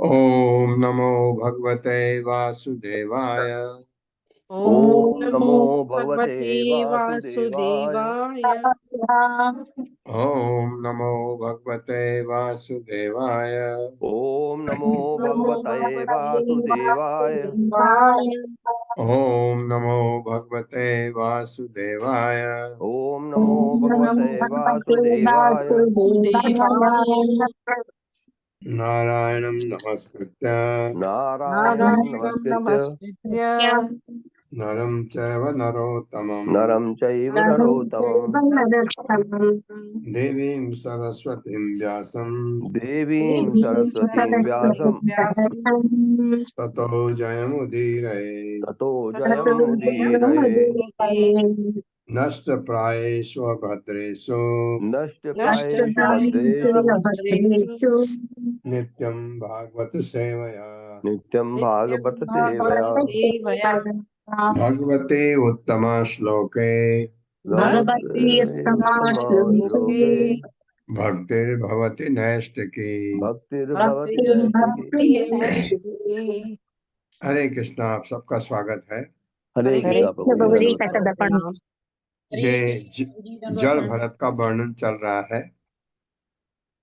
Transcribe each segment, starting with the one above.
ओम नमो भगवते वासुदेवाय। ओम ओम नमो नमो भगवते भगवते वासुदेवाय। वासुदेवाय। ओम नमो भगवते वासुदेवाय। ओम नमो नमो भगवते भगवते वासुदेवाय। वासुदेवाय। ओम नमो भगवते वासुदेवाय। ओम नमो ओम भगवते नमो भगवते वासुदेवाय। वासुदेवाय। नारायणं नमस्कृत्य नारायणं नारायणं नमस्कृत्य नमस्कृत्य नरं चैव नरोत्तमं नरं चैव नरं नरोत्तमं देवीं सरस्वतीं व्यासं देवीं देवीं सरस्वतीं सरस्वतीं व्यासं व्यासं ततो जयमुदीरये। ततो ततो जयमुदीरये। जयमुदीरये। नष्टप्रायेषु भद्रेषु नष्टप्रायेषु नष्टप्रायेषु भद्रेषु भद्रेषु नित्यं भागवत सेवया। नित्यं नित्यं भागवत सेवया। भागवत सेवया। भगवते उत्तम श्लोके भगवत्योत्तमश्लोके भगवत्युत्तमश्लोके भक्तिर्भवति नैष्टिकी। भक्तिर्भवति नैष्ठिकी। भक्तिर्भवति नैष्ठिकी। हरे कृष्णा, आप सबका स्वागत है। हरे हरे कृष्णा प्रभु जी, हरे कृष्णा। प्रणाम। ये जड़ भरत का वर्णन चल रहा है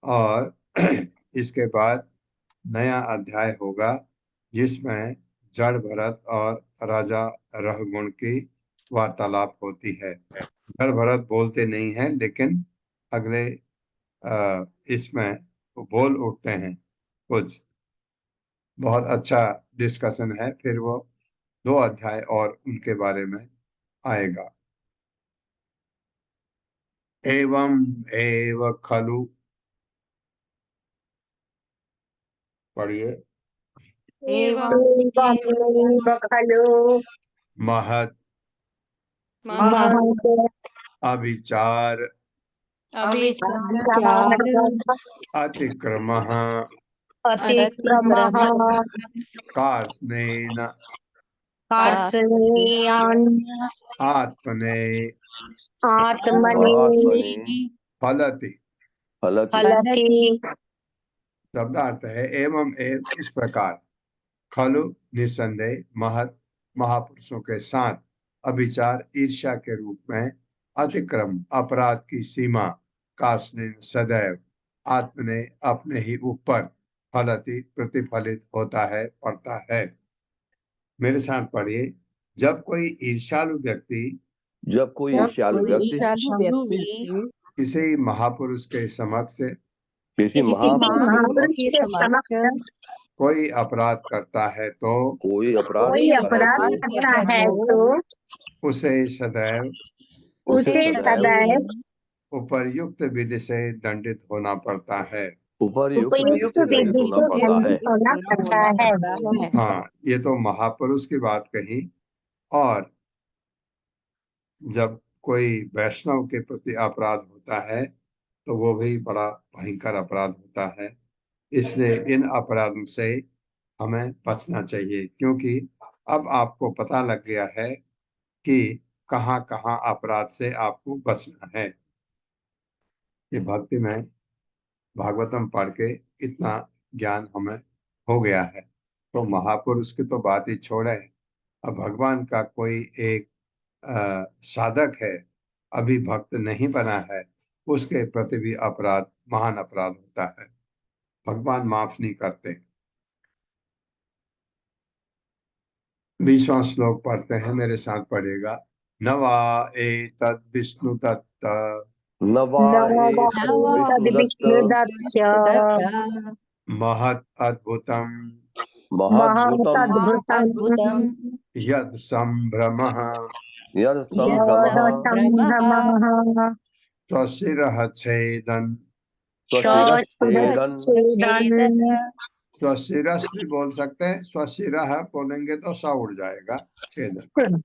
और इसके बाद नया अध्याय होगा जिसमें जड़ भरत और राजा रहुगुण की वार्तालाप होती है। जड़ भरत बोलते नहीं हैं, लेकिन अगले इसमें वो बोल उठते हैं। कुछ बहुत अच्छा डिस्कशन है, फिर वो 2 अध्याय और उनके बारे में आएगा। एवं एव खलु, पढ़िए। एवं एव खलु महत् महत् अविचार अविचार अतिक्रमः अतिक्रमः अतिक्रमः कार्ष्णेन कार्त्स्नेयान् आत्मने आत्मनि आत्मने फलति। फलति। फलति। शब्दार्थ है एवं एव, इस प्रकार, खलु निसंदेह, महत् महापुरुषों के साथ, अभिचार ईर्ष्या के रूप में, अतिक्रम अपराध की सीमा, कार्ष्णेन सदैव, आत्मने अपने ही ऊपर, फलति प्रतिफलित होता है, पड़ता है। मेरे साथ पढ़िए। जब कोई ईर्ष्यालु व्यक्ति जब कोई जब ईर्ष्यालु कोई व्यक्ति ईर्ष्यालु व्यक्ति किसी महापुरुष के समक्ष किसी किसी महापुरुष के महापुरुष समक्ष के महापुरुष के समक्ष समक्ष कोई अपराध करता है तो कोई अपराध कोई कोई करता है अपराध तो अपराध करता करता है हो तो उसे सदैव उसे उसे सदैव सदैव उपर्युक्त विधि से दंडित होना पड़ता है। उपर्युक्त विधि उपयुक्त से दंडित विधि होना से पड़ता है। दंडित होना पड़ता होना है। पड़ता है। हाँ, ये तो महापुरुष की बात कही। और जब कोई वैष्णव के प्रति अपराध होता है तो वो भी बड़ा भयंकर अपराध होता है। इसलिए इन अपराधों से हमें बचना चाहिए, क्योंकि अब आपको पता लग गया है कि कहाँ कहाँ अपराध से आपको बचना है। ये भक्ति में भागवतम पढ़ के इतना ज्ञान हमें हो गया है, तो महापुरुष की तो बात ही छोड़े। अब भगवान का कोई एक साधक है, अभी भक्त नहीं बना है, उसके प्रति भी अपराध महान अपराध होता है, भगवान माफ नहीं करते। 20वां श्लोक पढ़ते हैं, मेरे साथ पढ़ेगा। नवा एतद् विष्णु दत्त न वा एतद् नवा तद विष्णुदत्त दत्त महत् अद्भुतम् महाद्भुतम् महातद्भुतम् महाअद्भुतम् यद संभ्रमः यत् यत् सम्भ्रमः सम्भ्रमः संभ्रमः स्वशिरः छेदन्। स्वशिरश्छेदन् सचिरच्छेदन् स्वशिरस भी बोल सकते हैं, स्वशिरः बोलेंगे तो स उड़ जाएगा, छेदन।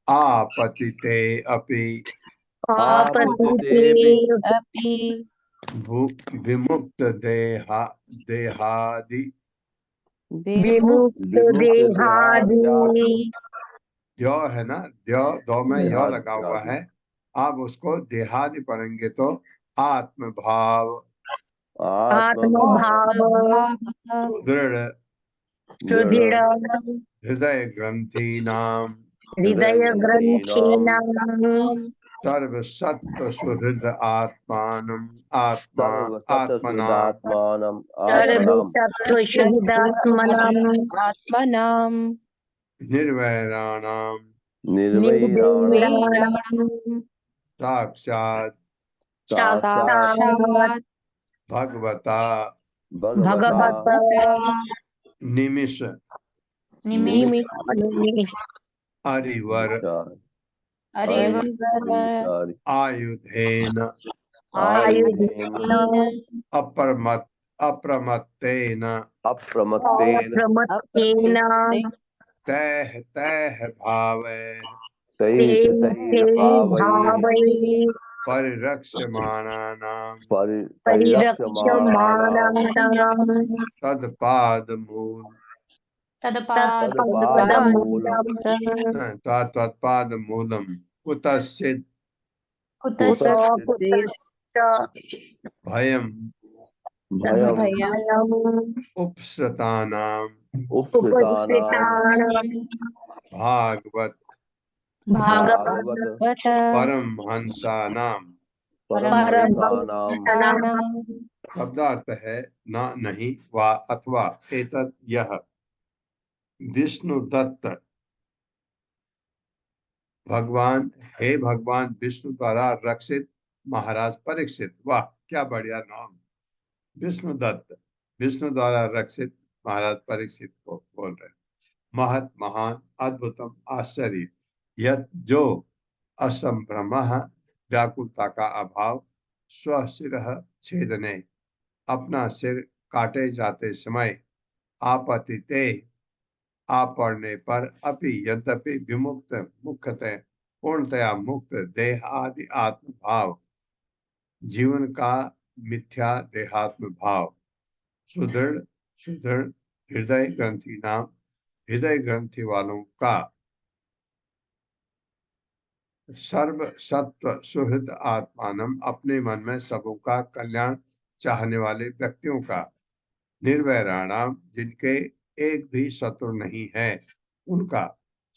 आपतिते अपि आपतिते आपतिते अपि विमुक्त देहादि विमुक्त विमुक्त देहादि देहाद्यापि द्यो है ना, द्यो, दो में य लगा हुआ देहाद्यापि है। आप उसको देहादि पढ़ेंगे तो आत्म भाव, आत्मभाव आत्मभाव आत्मभावः सुदृढ़ सुदृढ़ हृदय ग्रंथीनाम हृदय ग्रंथीनां सर्व सत्व सुहृद आत्मानम आत्मा आत्मना सर्वसतसुदात्मानम् आत्मनाम् सर्वसत्त्वशुद्धात्मनां आत्मनां निर्वैराणाम निर्वैराणाम् वैराणां साक्षात साक्षात् साक्षात् भगवता भगवता भगवता निमिष निमिष अरिवर हरिवर आयुधेन आयुधेन अप्रमत्तेन अप्रमत्तेन अप्रमत्तेन तैः तैः भावे तैर्भावैः भावैः परिरक्ष्यमाणानां परिरक्ष्यमाणानाम् परिरक्ष्यमाणानां तत्पादमूलम् तत्पादमूलम् कुतश्चित् कुतश्चित् भयं भयम् उपसृतानां उपसृतानाम् भागवत भागवत परमहंसानां परमहंसानाम् शब्दार्थ है न नहीं वा अथवा एतत् यह विष्णु दत्त भगवान हे भगवान विष्णु द्वारा रक्षित महाराज परीक्षित। वाह क्या बढ़िया नाम, विष्णु दत्त, विष्णु द्वारा रक्षित महाराज परीक्षित को बोल रहे। महत महान अद्भुतम आश्चर्य यत जो असंभ्रम व्याकुलता का अभाव स्व सिर छेदने अपना सिर काटे जाते समय आपतिते आ पड़ने पर अपि यद्यपि विमुक्त मुख्यतः पूर्णतया मुक्त देह आदि आत्म भाव जीवन का मिथ्या देहात्म भाव सुदृढ़ सुदृढ़ हृदय ग्रंथि नाम हृदय ग्रंथि वालों का सर्व सत्व सुहृद आत्मानम अपने मन में सबों का कल्याण चाहने वाले व्यक्तियों का निर्वैराणाम जिनके एक भी शत्रु नहीं है उनका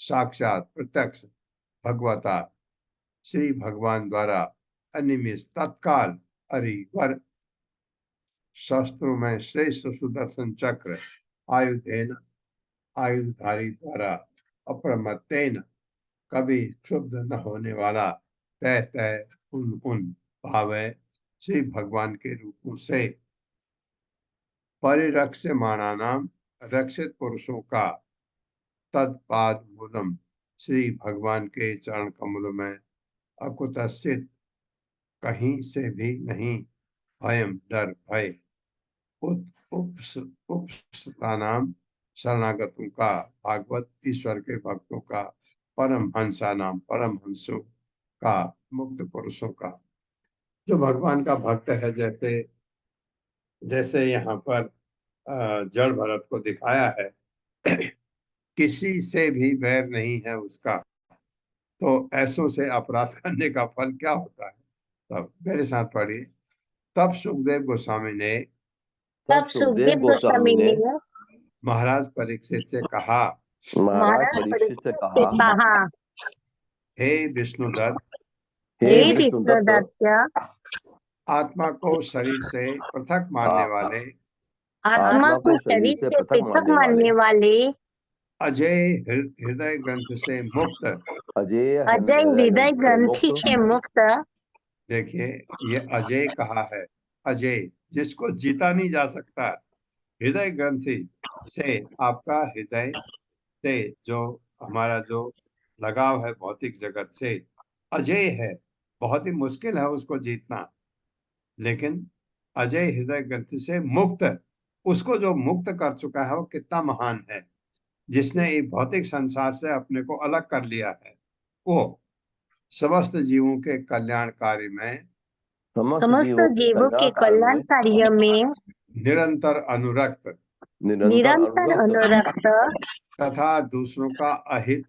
साक्षात प्रत्यक्ष भगवता श्री भगवान द्वारा अनिमिष तत्काल अरिवर शस्त्रों में श्रेष्ठ सुदर्शन चक्र आयुधेन आयुधधारी द्वारा अप्रमत्तेन कभी क्षुब्ध न होने वाला तय तय उन भावे श्री भगवान के रूपों से परिरक्ष्यमाणानाम रक्षित पुरुषों का तत्पाद मूलम श्री भगवान के चरण कमल में अकुतस्थित कहीं से भी नहीं भयम डर भय उपस्थानाम शरणागतों का भागवत ईश्वर के भक्तों का परम हंसा नाम परम हंसों का मुक्त पुरुषों का। जो भगवान का भक्त है, जैसे जैसे यहाँ पर जड़ भरत को दिखाया है किसी से भी बैर नहीं है उसका, तो ऐसों से अपराध करने का फल क्या होता है। तब मेरे साथ पढ़िए। तब सुखदेव गोस्वामी ने महाराज परीक्षित से कहा, महाराज परीक्षित से कहा, हे विष्णुदत्त, हे विष्णुदत्त, आत्मा को शरीर से पृथक मानने वाले, आत्मा को शरीर से पृथक मानने वाले, अजय हृदय ग्रंथ से मुक्त, अजय हृदय ग्रंथि से मुक्त। देखिए ये अजय कहा है, अजय जिसको जीता नहीं जा सकता। हृदय ग्रंथि से आपका हृदय से जो हमारा जो लगाव है भौतिक जगत से अजय है, बहुत ही मुश्किल है उसको जीतना। लेकिन अजय हृदय ग्रंथि से मुक्त, उसको जो मुक्त कर चुका है वो कितना महान है, जिसने एक भौतिक संसार से अपने को अलग कर लिया है। वो समस्त जीवों के कल्याण कार्य में, समस्त जीवों के कल्याण कार्य में निरंतर अनुरक्त तथा दूसरों का अहित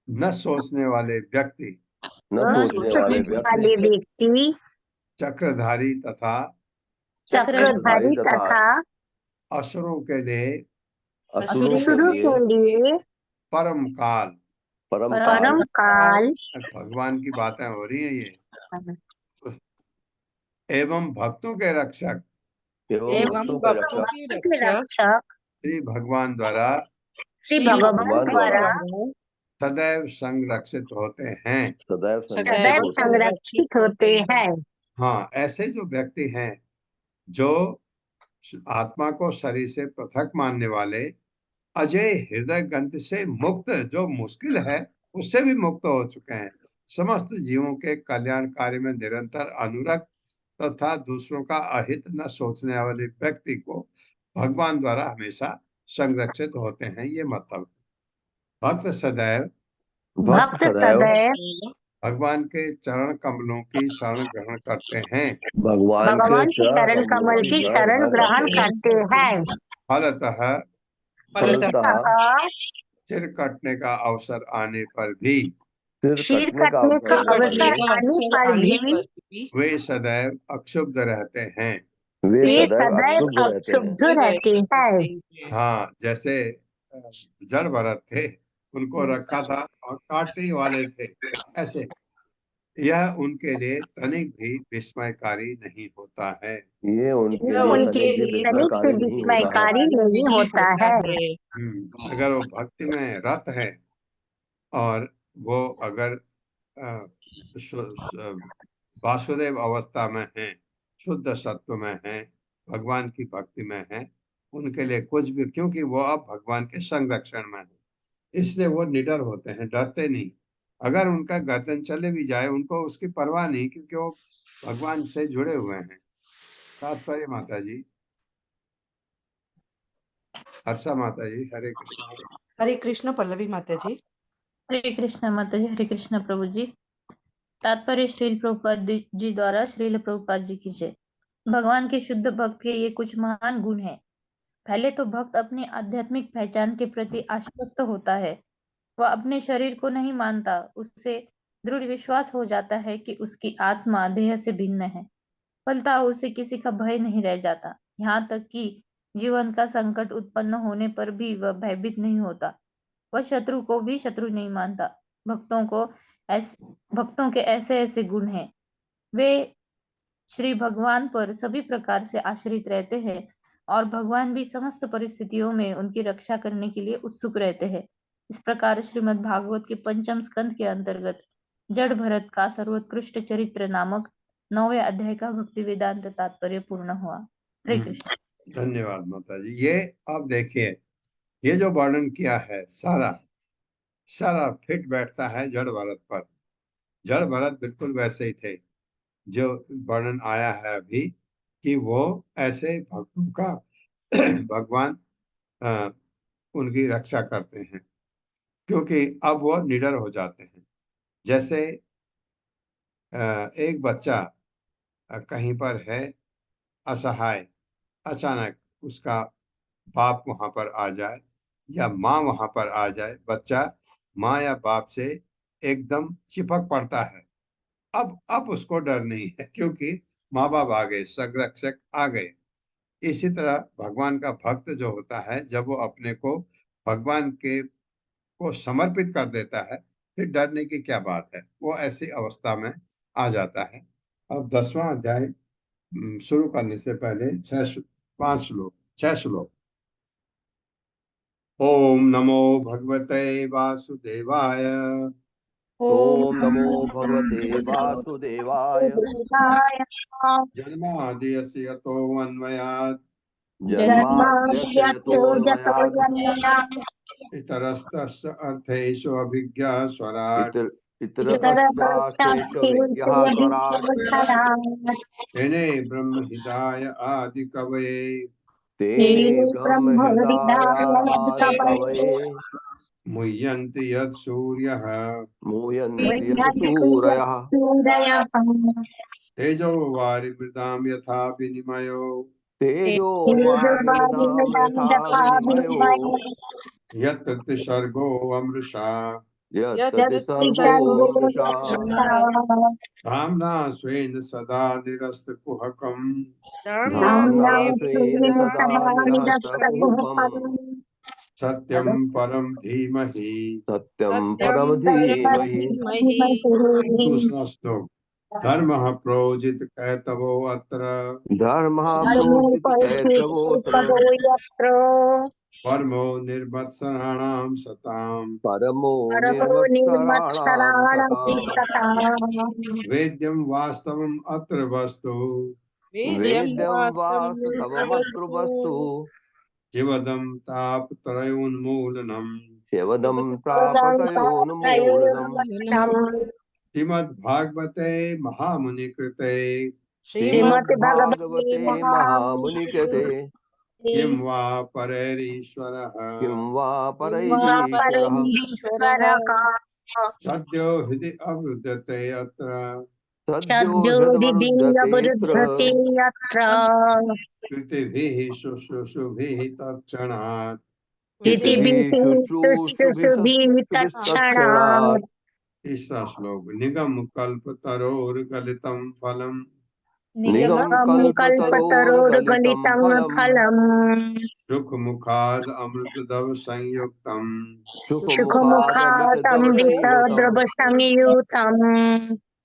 न सोचने वाले व्यक्ति, चक्रधारी तथा असुरों के लिए असुरों शुरू के के लिए लिए परम काल। परम परम काल काल भगवान की बातें हो रही हैं ये। एवं भक्तों के रक्षक एवं भक्तों के रक्षक के रक्षक श्री भगवान द्वारा श्री भगवान भगवान द्वारा सदैव संरक्षित होते हैं। सदैव सदैव संरक्षित होते हैं। संरक्षित होते हैं। हाँ, ऐसे जो व्यक्ति हैं जो आत्मा को शरीर से पृथक मानने वाले, अजय हृदय ग्रंथ से मुक्त, जो मुश्किल है उससे भी मुक्त हो चुके हैं, समस्त जीवों के कल्याण कार्य में निरंतर अनुरक्त तथा दूसरों का अहित न सोचने वाले व्यक्ति को भगवान द्वारा हमेशा संरक्षित होते हैं। ये मतलब भक्त सदैव भक्त सदैव भगवान के चरण कमलों की शरण ग्रहण करते हैं। भगवान भगवान के के चरण कमल की शरण ग्रहण करते हैं। फलतः फलतः सिर कटने का अवसर आने पर भी सिर कटने का अवसर आने पर भी वे सदैव अक्षुब्ध रहते हैं। वे वे सदैव सदैव अक्षुब्ध रहते हैं। अक्षुब्ध रहते हैं। हाँ, जैसे जड़ भरत थे, उनको रखा था और काटने वाले थे, ऐसे यह उनके लिए तनिक भी विस्मयकारी नहीं होता है। ये उनके लिए उनके तनिक भी लिए तनिक से विस्मयकारी नहीं होता है। विस्मयकारी नहीं होता है। अगर वो भक्ति में रत है और वो अगर अ, वासुदेव अवस्था में है, शुद्ध सत्व में है, भगवान की भक्ति में है, उनके लिए कुछ भी, क्योंकि वो अब भगवान के संरक्षण में है, इसलिए वो निडर होते हैं, डरते नहीं। अगर उनका गर्दन चले भी जाए, उनको उसकी परवाह नहीं, क्योंकि वो भगवान से जुड़े हुए हैं। तात्पर्य माता जी। हर्षा माता जी, हरे कृष्ण। हरे कृष्ण पल्लवी माता जी। हरे कृष्ण माता जी। हरे कृष्ण प्रभु जी। तात्पर्य श्रील प्रभुपाद जी द्वारा श्रील प्रभुपाद जी की जय। भगवान के शुद्ध भक्त के ये कुछ महान गुण हैं। पहले तो भक्त अपनी आध्यात्मिक पहचान के प्रति आश्वस्त होता है। वह अपने शरीर को नहीं मानता, उससे दृढ़ विश्वास हो जाता है कि उसकी आत्मा देह से भिन्न है। फलतः उसे किसी का भय नहीं रह जाता। यहाँ तक कि जीवन का संकट उत्पन्न होने पर भी वह भयभीत नहीं होता। वह शत्रु को भी शत्रु नहीं मानता। भक्तों के ऐसे ऐसे गुण हैं। वे श्री भगवान पर सभी प्रकार से आश्रित रहते हैं और भगवान भी समस्त परिस्थितियों में उनकी रक्षा करने के लिए उत्सुक रहते हैं। इस प्रकार श्रीमद् भागवत के पंचम स्कंद के अंतर्गत जड़ भरत का सर्वोत्कृष्ट चरित्र नामक 9वें अध्याय का भक्ति वेदांत तात्पर्य पूर्ण हुआ। हरे कृष्ण। धन्यवाद माता जी। ये अब देखिए, ये जो वर्णन किया है सारा फिट बैठता है जड़ भरत पर। जड़ भरत बिल्कुल वैसे ही थे जो वर्णन आया है अभी, कि वो ऐसे भक्तों का भगवान उनकी रक्षा करते हैं, क्योंकि अब वो निडर हो जाते हैं। जैसे एक बच्चा कहीं पर है असहाय, अचानक उसका बाप वहां पर आ जाए या माँ वहां पर आ जाए, बच्चा माँ या बाप से एकदम चिपक पड़ता है। अब उसको डर नहीं है, क्योंकि माँ बाप आ गए, संरक्षक आ गए। इसी तरह भगवान का भक्त जो होता है, जब वो अपने को भगवान के को समर्पित कर देता है, फिर डरने की क्या बात है, वो ऐसी अवस्था में आ जाता है। अब 10वां अध्याय शुरू करने से पहले 6 श्लोक। ओम नमो भगवते वासुदेवाय। ओम नमो भगवते वासुदेवाय। जन्माद्यस्य यतोऽन्वयात् जन्माद्यस्य यतोऽन्वयात् इतरस्तस्य अर्थेषु अभिज्ञः स्वराट् इतरतश्चार्थेषु विज्ञः स्वराट् तेने ब्रह्महृदाय आदिकवये तेने ब्रह्महृदाय आदिकवये मुह्यन्ति यत् सूर्यः मुह्यन्ति यत् सूरयः तेजो वारिमृदां यथा विनिमयो तेजो वारिमृदां यथा विनिमयो यत्र त्रिसर्गो अमृषा यत्तति सर्वोऽर्षा धाम्ना स्वेन सदा निरस्तकुहकम् धाम्ना स्वेन सदा निरस्तकुहकम् सत्यं परं धीमहि। सत्यं परं धीमहि। दूसरा श्लोक। धर्मः प्रोजित कैतवो अत्र धर्मः प्रोषित कैतवोऽत्र परमो निर्मत्सराणां सताम् परमो निर्मत्सराणां सताम् वेद्यं वास्तवम् अत्र वस्तु वेद्यं वास्तवमत्र वस्तु शिवदं तापत्रयोन्मूलनम् शिवदं तापत्रयोन्मूलनम् श्रीमद्भागवते महामुनिकृते श्रीमद्भागवते महामुनिकृते किं वा परैरीश्वरः किं वा परैरीश्वरः सद्यो हृदि अवृद्धते अत्र सद्यो ह्यवरुध्यते यत्र कृतिभिः शुश्रूषुभिः तत्क्षणात् कृतिभिः शुश्रूषुभिः तत्क्षणात् तीसरा श्लोक। निगम कल्पतरोर्गलितं फलम् निगम कल्पतरोर्गलितं फलम् सुखमुखाद् अमृतद्रव संयुक्तम् सुखमुखादमृतद्रव संयुतम्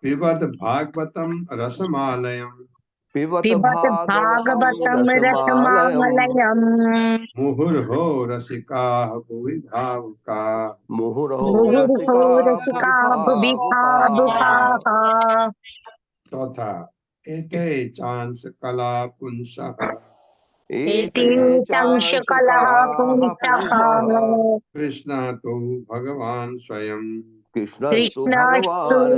पिबत भागवतं रसमालयम् पिबत भागवतं रसमालयम् मुहुर्हो रसिकाः भुवि भावुकाः मुहुर्हो रसिका भुवि भावुकाः चौथा एते चांस कला पुंसः एते चांशकलः पुंसः कृष्ण तो भगवान स्वयं कृष्णस्तु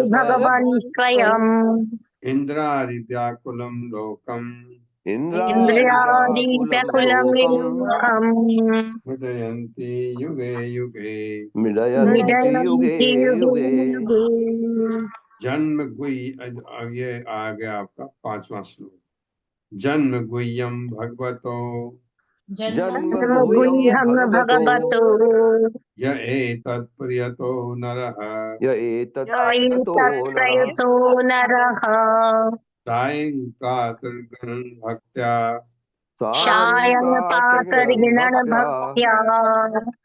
भगवान् स्वयम् इंद्रारिव्याकुलं लोकम् इन्द्रादिव्याकुलं लोकम् मुदयन्ति युगे युगे मिलयन्ति युगे युगे जन्म गुई। ये आ गया आपका पांचवा श्लोक। जन्म गुह्यम भगवतो जन्म गुह्यं भगवतो य एतत्प्रियतो नरः य एतत्प्रयतो नरः सायं प्रातर्गणं भक्त्या सायं प्रातर्गणं भक्त्या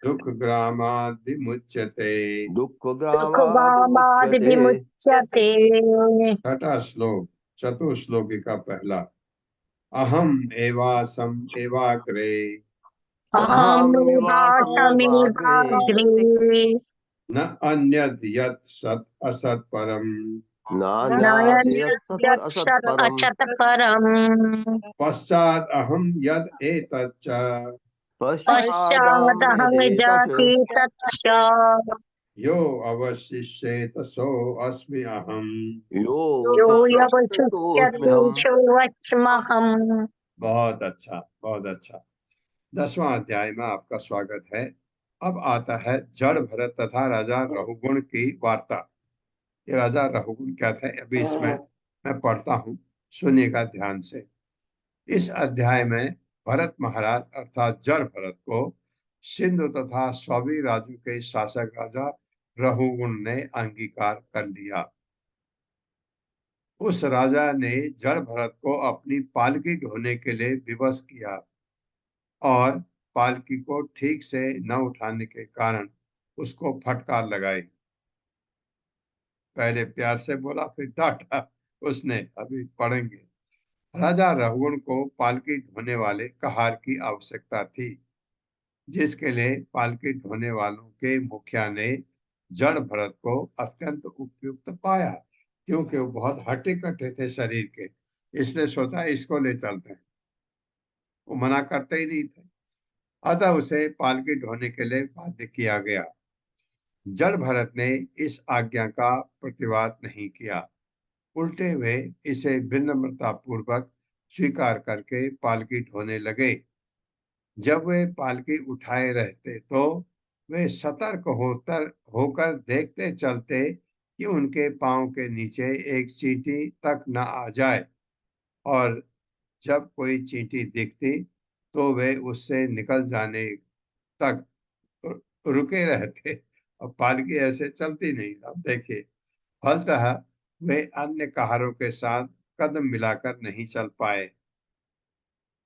दुःखग्रामाद् विमुच्यते। दुःखग्रामाद् विमुच्यते। छठा श्लोक चतुश्लोकी का पहला। अहम एवासम एवाग्रे अहमेवासमेवाग्रे न अन्यद् यत् सत् असत् परम् नान्यत् असत् परम् पश्चात् अहम यद् एतच्च पश्चादहं जाति तच्च यो अवशिष्येत सो अस्मि अहम्। यो यो यवशिष्यते सोऽस्म्यहम्। बहुत अच्छा, बहुत अच्छा। 10वां अध्याय में आपका स्वागत है। अब आता है जड़ भरत तथा राजा रहुगुण की वार्ता। ये राजा रहुगुण क्या थे, अभी इसमें मैं पढ़ता हूँ, सुनिएगा ध्यान से। इस अध्याय में भरत महाराज अर्थात जड़ भरत को सिंधु तथा सभी राज्यों के शासक राजा रहुगुण ने अंगीकार कर लिया। उस राजा ने जड़ भरत को अपनी पालकी ढोने के लिए विवश किया और पालकी को ठीक से न उठाने के कारण उसको फटकार लगाई। पहले प्यार से बोला, फिर डांटा उसने, अभी पढ़ेंगे। राजा रहुगुण को पालकी ढोने वाले कहार की आवश्यकता थी, जिसके लिए पालकी ढोने वालों के मुखिया ने जड़ भरत को अत्यंत उपयुक्त पाया, क्योंकि वो बहुत हट्टे कट्टे थे शरीर के। इसने सोचा इसको ले चलते हैं, वो मना करते ही नहीं थे। अतः उसे पालकी ढोने के लिए बाध्य किया गया। जड़ भरत ने इस आज्ञा का प्रतिवाद नहीं किया, उल्टे वे इसे विनम्रता पूर्वक स्वीकार करके पालकी ढोने लगे। जब वे पालकी उठाए रहते तो वे सतर्क होकर देखते चलते कि उनके पांव के नीचे एक चींटी तक न आ जाए, और जब कोई चींटी दिखती तो वे उससे निकल जाने तक रुके रहते अब पालकी ऐसे चलती नहीं। अब देखिए, फलतः वे अन्य कहारों के साथ कदम मिलाकर नहीं चल पाए।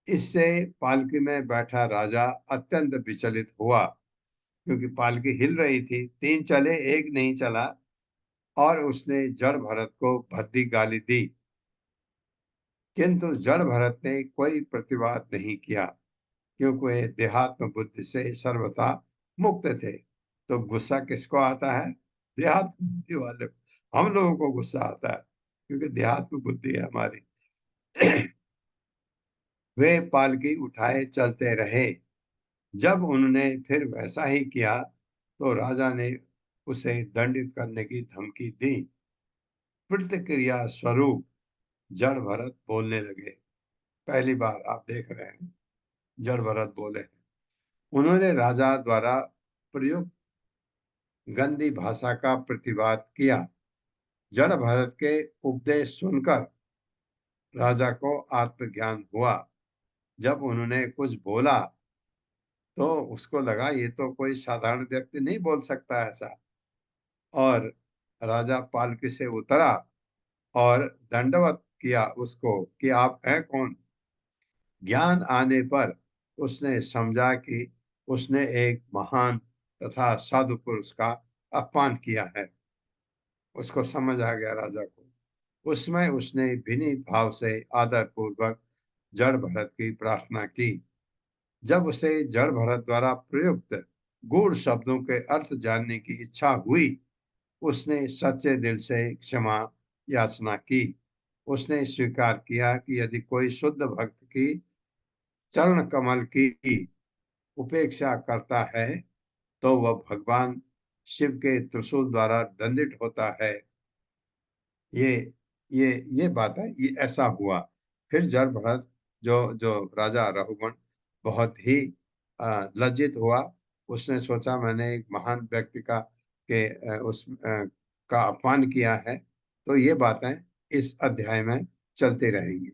इससे पालकी में बैठा राजा अत्यंत विचलित हुआ, क्योंकि पालकी हिल रही थी, तीन चले एक नहीं चला, और उसने जड़ भरत को भद्दी गाली दी। किंतु जड़ भरत ने कोई प्रतिवाद नहीं किया, क्योंकि वे देहात्म बुद्धि से सर्वथा मुक्त थे। तो गुस्सा किसको आता है? देहात्म बुद्धि वाले को। हम लोगों को गुस्सा आता है, क्योंकि देहात्म बुद्धि है हमारी। वे पालकी उठाए चलते रहे। जब उन्होंने फिर वैसा ही किया तो राजा ने उसे दंडित करने की धमकी दी। प्रतिक्रिया स्वरूप जड़ भरत बोलने लगे। पहली बार आप देख रहे हैं जड़ भरत बोले। उन्होंने राजा द्वारा प्रयुक्त गंदी भाषा का प्रतिवाद किया। जड़ भरत के उपदेश सुनकर राजा को आत्मज्ञान हुआ। जब उन्होंने कुछ बोला तो उसको लगा ये तो कोई साधारण व्यक्ति नहीं बोल सकता ऐसा, और राजा पालकी से उतरा और दंडवत किया उसको कि आप हैं कौन। ज्ञान आने पर उसने समझा कि उसने एक महान तथा साधु पुरुष का अपमान किया है। उसको समझ आ गया राजा को। उसमें उसने विनीत भाव से आदर पूर्वक जड़ भरत की प्रार्थना की। जब उसे जड़ भरत द्वारा प्रयुक्त गूढ़ शब्दों के अर्थ जानने की इच्छा हुई, उसने सच्चे दिल से क्षमा याचना की। उसने स्वीकार किया कि यदि कोई शुद्ध भक्त की चरण कमल की उपेक्षा करता है तो वह भगवान शिव के त्रिशूल द्वारा दंडित होता है। ये ये बात है, ये ऐसा हुआ। फिर जड़ भरत जो जो राजा रघुगण बहुत ही लज्जित हुआ। उसने सोचा मैंने एक महान व्यक्ति का का अपमान किया है। तो ये बातें इस अध्याय में चलती रहेंगी।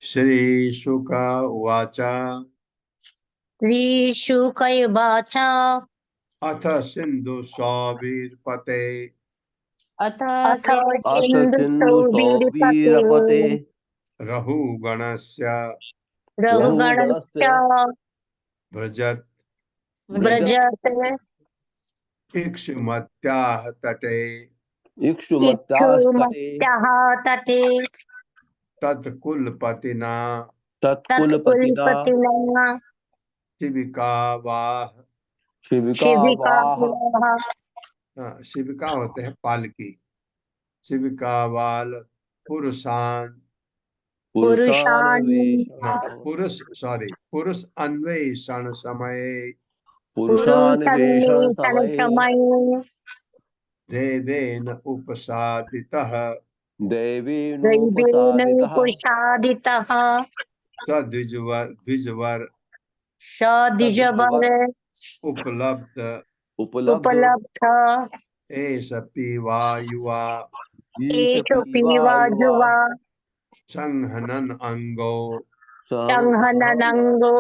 श्री शुक उवाच श्रीशुकयुवाच अथ सिंधु सौवीरपते अथ अथ सिन्धुसौवीरपते सिन्धुसौवीरपते रघुगणस्य रघुगणस्य व्रजत व्रजत इक्षुमत्याः तटे इक्षुमत्यास्तटे इक्षुमत्याः तटे तत्कुलपतिना तत्कुलपतिना तत्कुलपतिना शिविकावाह। शिविकावाह शिबिकायाः शिविका होते हैं पालकी। शिविकावाल पुरुषान पुरुष अन्वेषण समय पुरुषान्वेषण पुरुषन्वेषण समये समये देवेन उपसादितः दैवेन दैवेनोपसादितः कुशादितः द्विजवर सद्विजबर उपलब्ध उपलब्ध उपलब्ध एष पीवा युवा ईश एषु पीवा युवा पीवाजुवा संहनन अंगो संहननङ्गो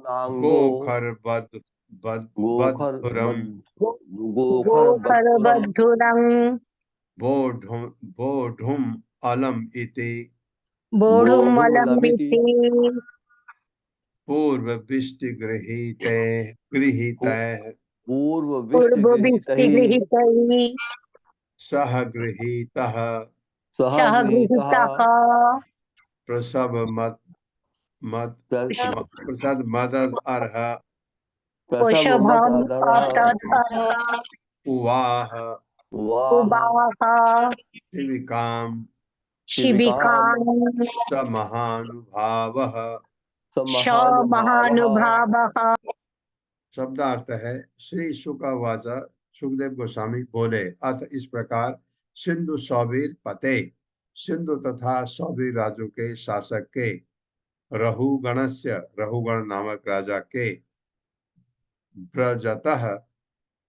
नांगो गोखर गोखर बद्धुरम गोखर बद्धुरम गोखरबद्धुरम् बोढुम अलम इति बोधुमलमिति बोढुमलमिति पूर्वविष्टि गृहीते पूर्वविष्टि गृहीतैः पूर्वविष्टिगृहीतैः सह गृहीतः सह सह गृहीतः गृहीतः प्रसव मत मत प्रसद मदद अर्ह कुशभम् प्रसवमतदरः अतः उवाह वाह उवाह शिविकाम शिविकाम् शिबिकाम् स महानुभावः। स स महानुभावः महानुभावः शब्दार्थ है श्री शुकवाच सुखदेव गोस्वामी बोले अथ इस प्रकार सिंधु सौवीर पते सिंधु तथा सौवीर राज्यों के शासक के रहुगणस्य रहुगण नामक राजा के ब्रजतः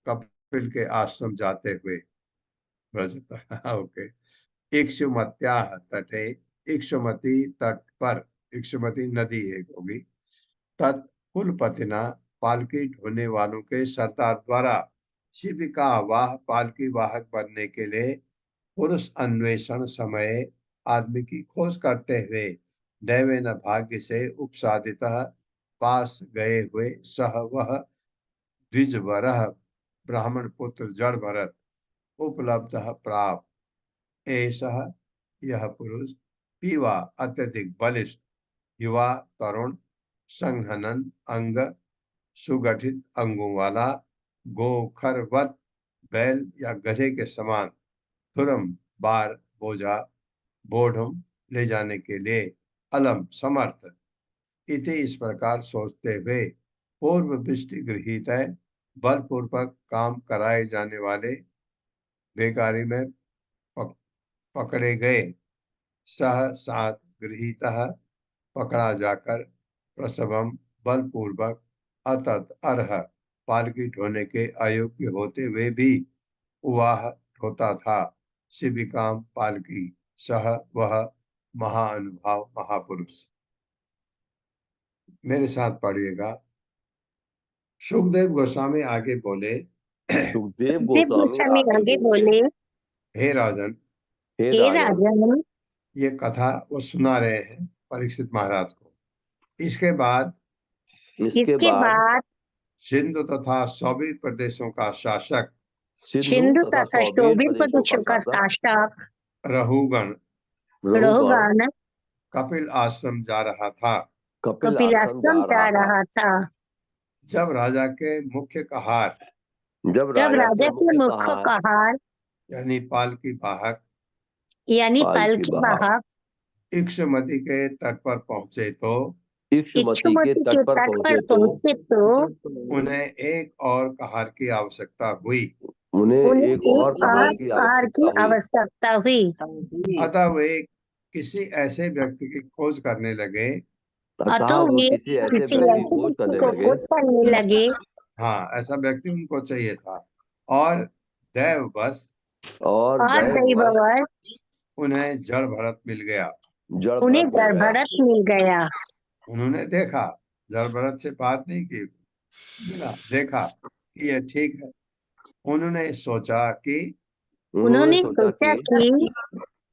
कपिल के आश्रम जाते हुए ब्रजतः ओके इक्षुमत्याः तटे इक्षुमती तट पर इक्षुमती नदी एक होगी तत्कुलपतिना पालकी ढोने वालों के सरदार द्वारा शिविका वाह पालकी वाहक बनने के लिए पुरुष अन्वेषण समय आदमी की खोज करते हुए दैवेन भाग्य से उपसादितः पास गए हुए सह वह द्विजवरः ब्राह्मण पुत्र जड़ भरत उपलब्ध प्राप्त ऐसा यह पुरुष पीवा अत्यधिक बलिष्ठ युवा तरुण संघनन अंग सुगठित अंगों वाला गोखरवत बैल या गधे के समान धुरम बार बोझा बोढ़म ले जाने के लिए अलम समर्थ इति इस प्रकार सोचते हुए पूर्व वृष्टि गृहीत है बलपूर्वक काम कराए जाने वाले बेकारी में पकड़े गए सह सात गृहीत पकड़ा जाकर प्रसवम बलपूर्वक अतत अर्ह पालकी ढोने के अयोग्य होते हुए भी उवाह ढोता था शिविकाम पालकी सह वह महाअनुभाव महापुरुष। मेरे साथ पढ़िएगा। सुखदेव गोस्वामी आगे बोले, सुखदेव गोस्वामी आगे बोले, हे राजन, हे राजन, ये कथा वो सुना रहे हैं परीक्षित महाराज को। इसके बाद सिंधु तथा सौबीर प्रदेशों का शासक सिंधु तथा सौबीर प्रदेशों का शासक रहुगण कपिल आश्रम जा रहा था। जब राजा के मुख्य कहार यानी पालकी वाहक इक्षुमती के तट पर पहुंचे तो उन्हें एक और कहार की आवश्यकता हुई। अतः वे किसी ऐसे व्यक्ति की खोज करने लगे। हाँ, ऐसा व्यक्ति उनको चाहिए था और दैववश उन्हें जड़ भरत मिल गया। उन्होंने देखा, जड़ भरत से बात नहीं की, मिला, देखा कि ये ठीक है। उन्होंने सोचा कि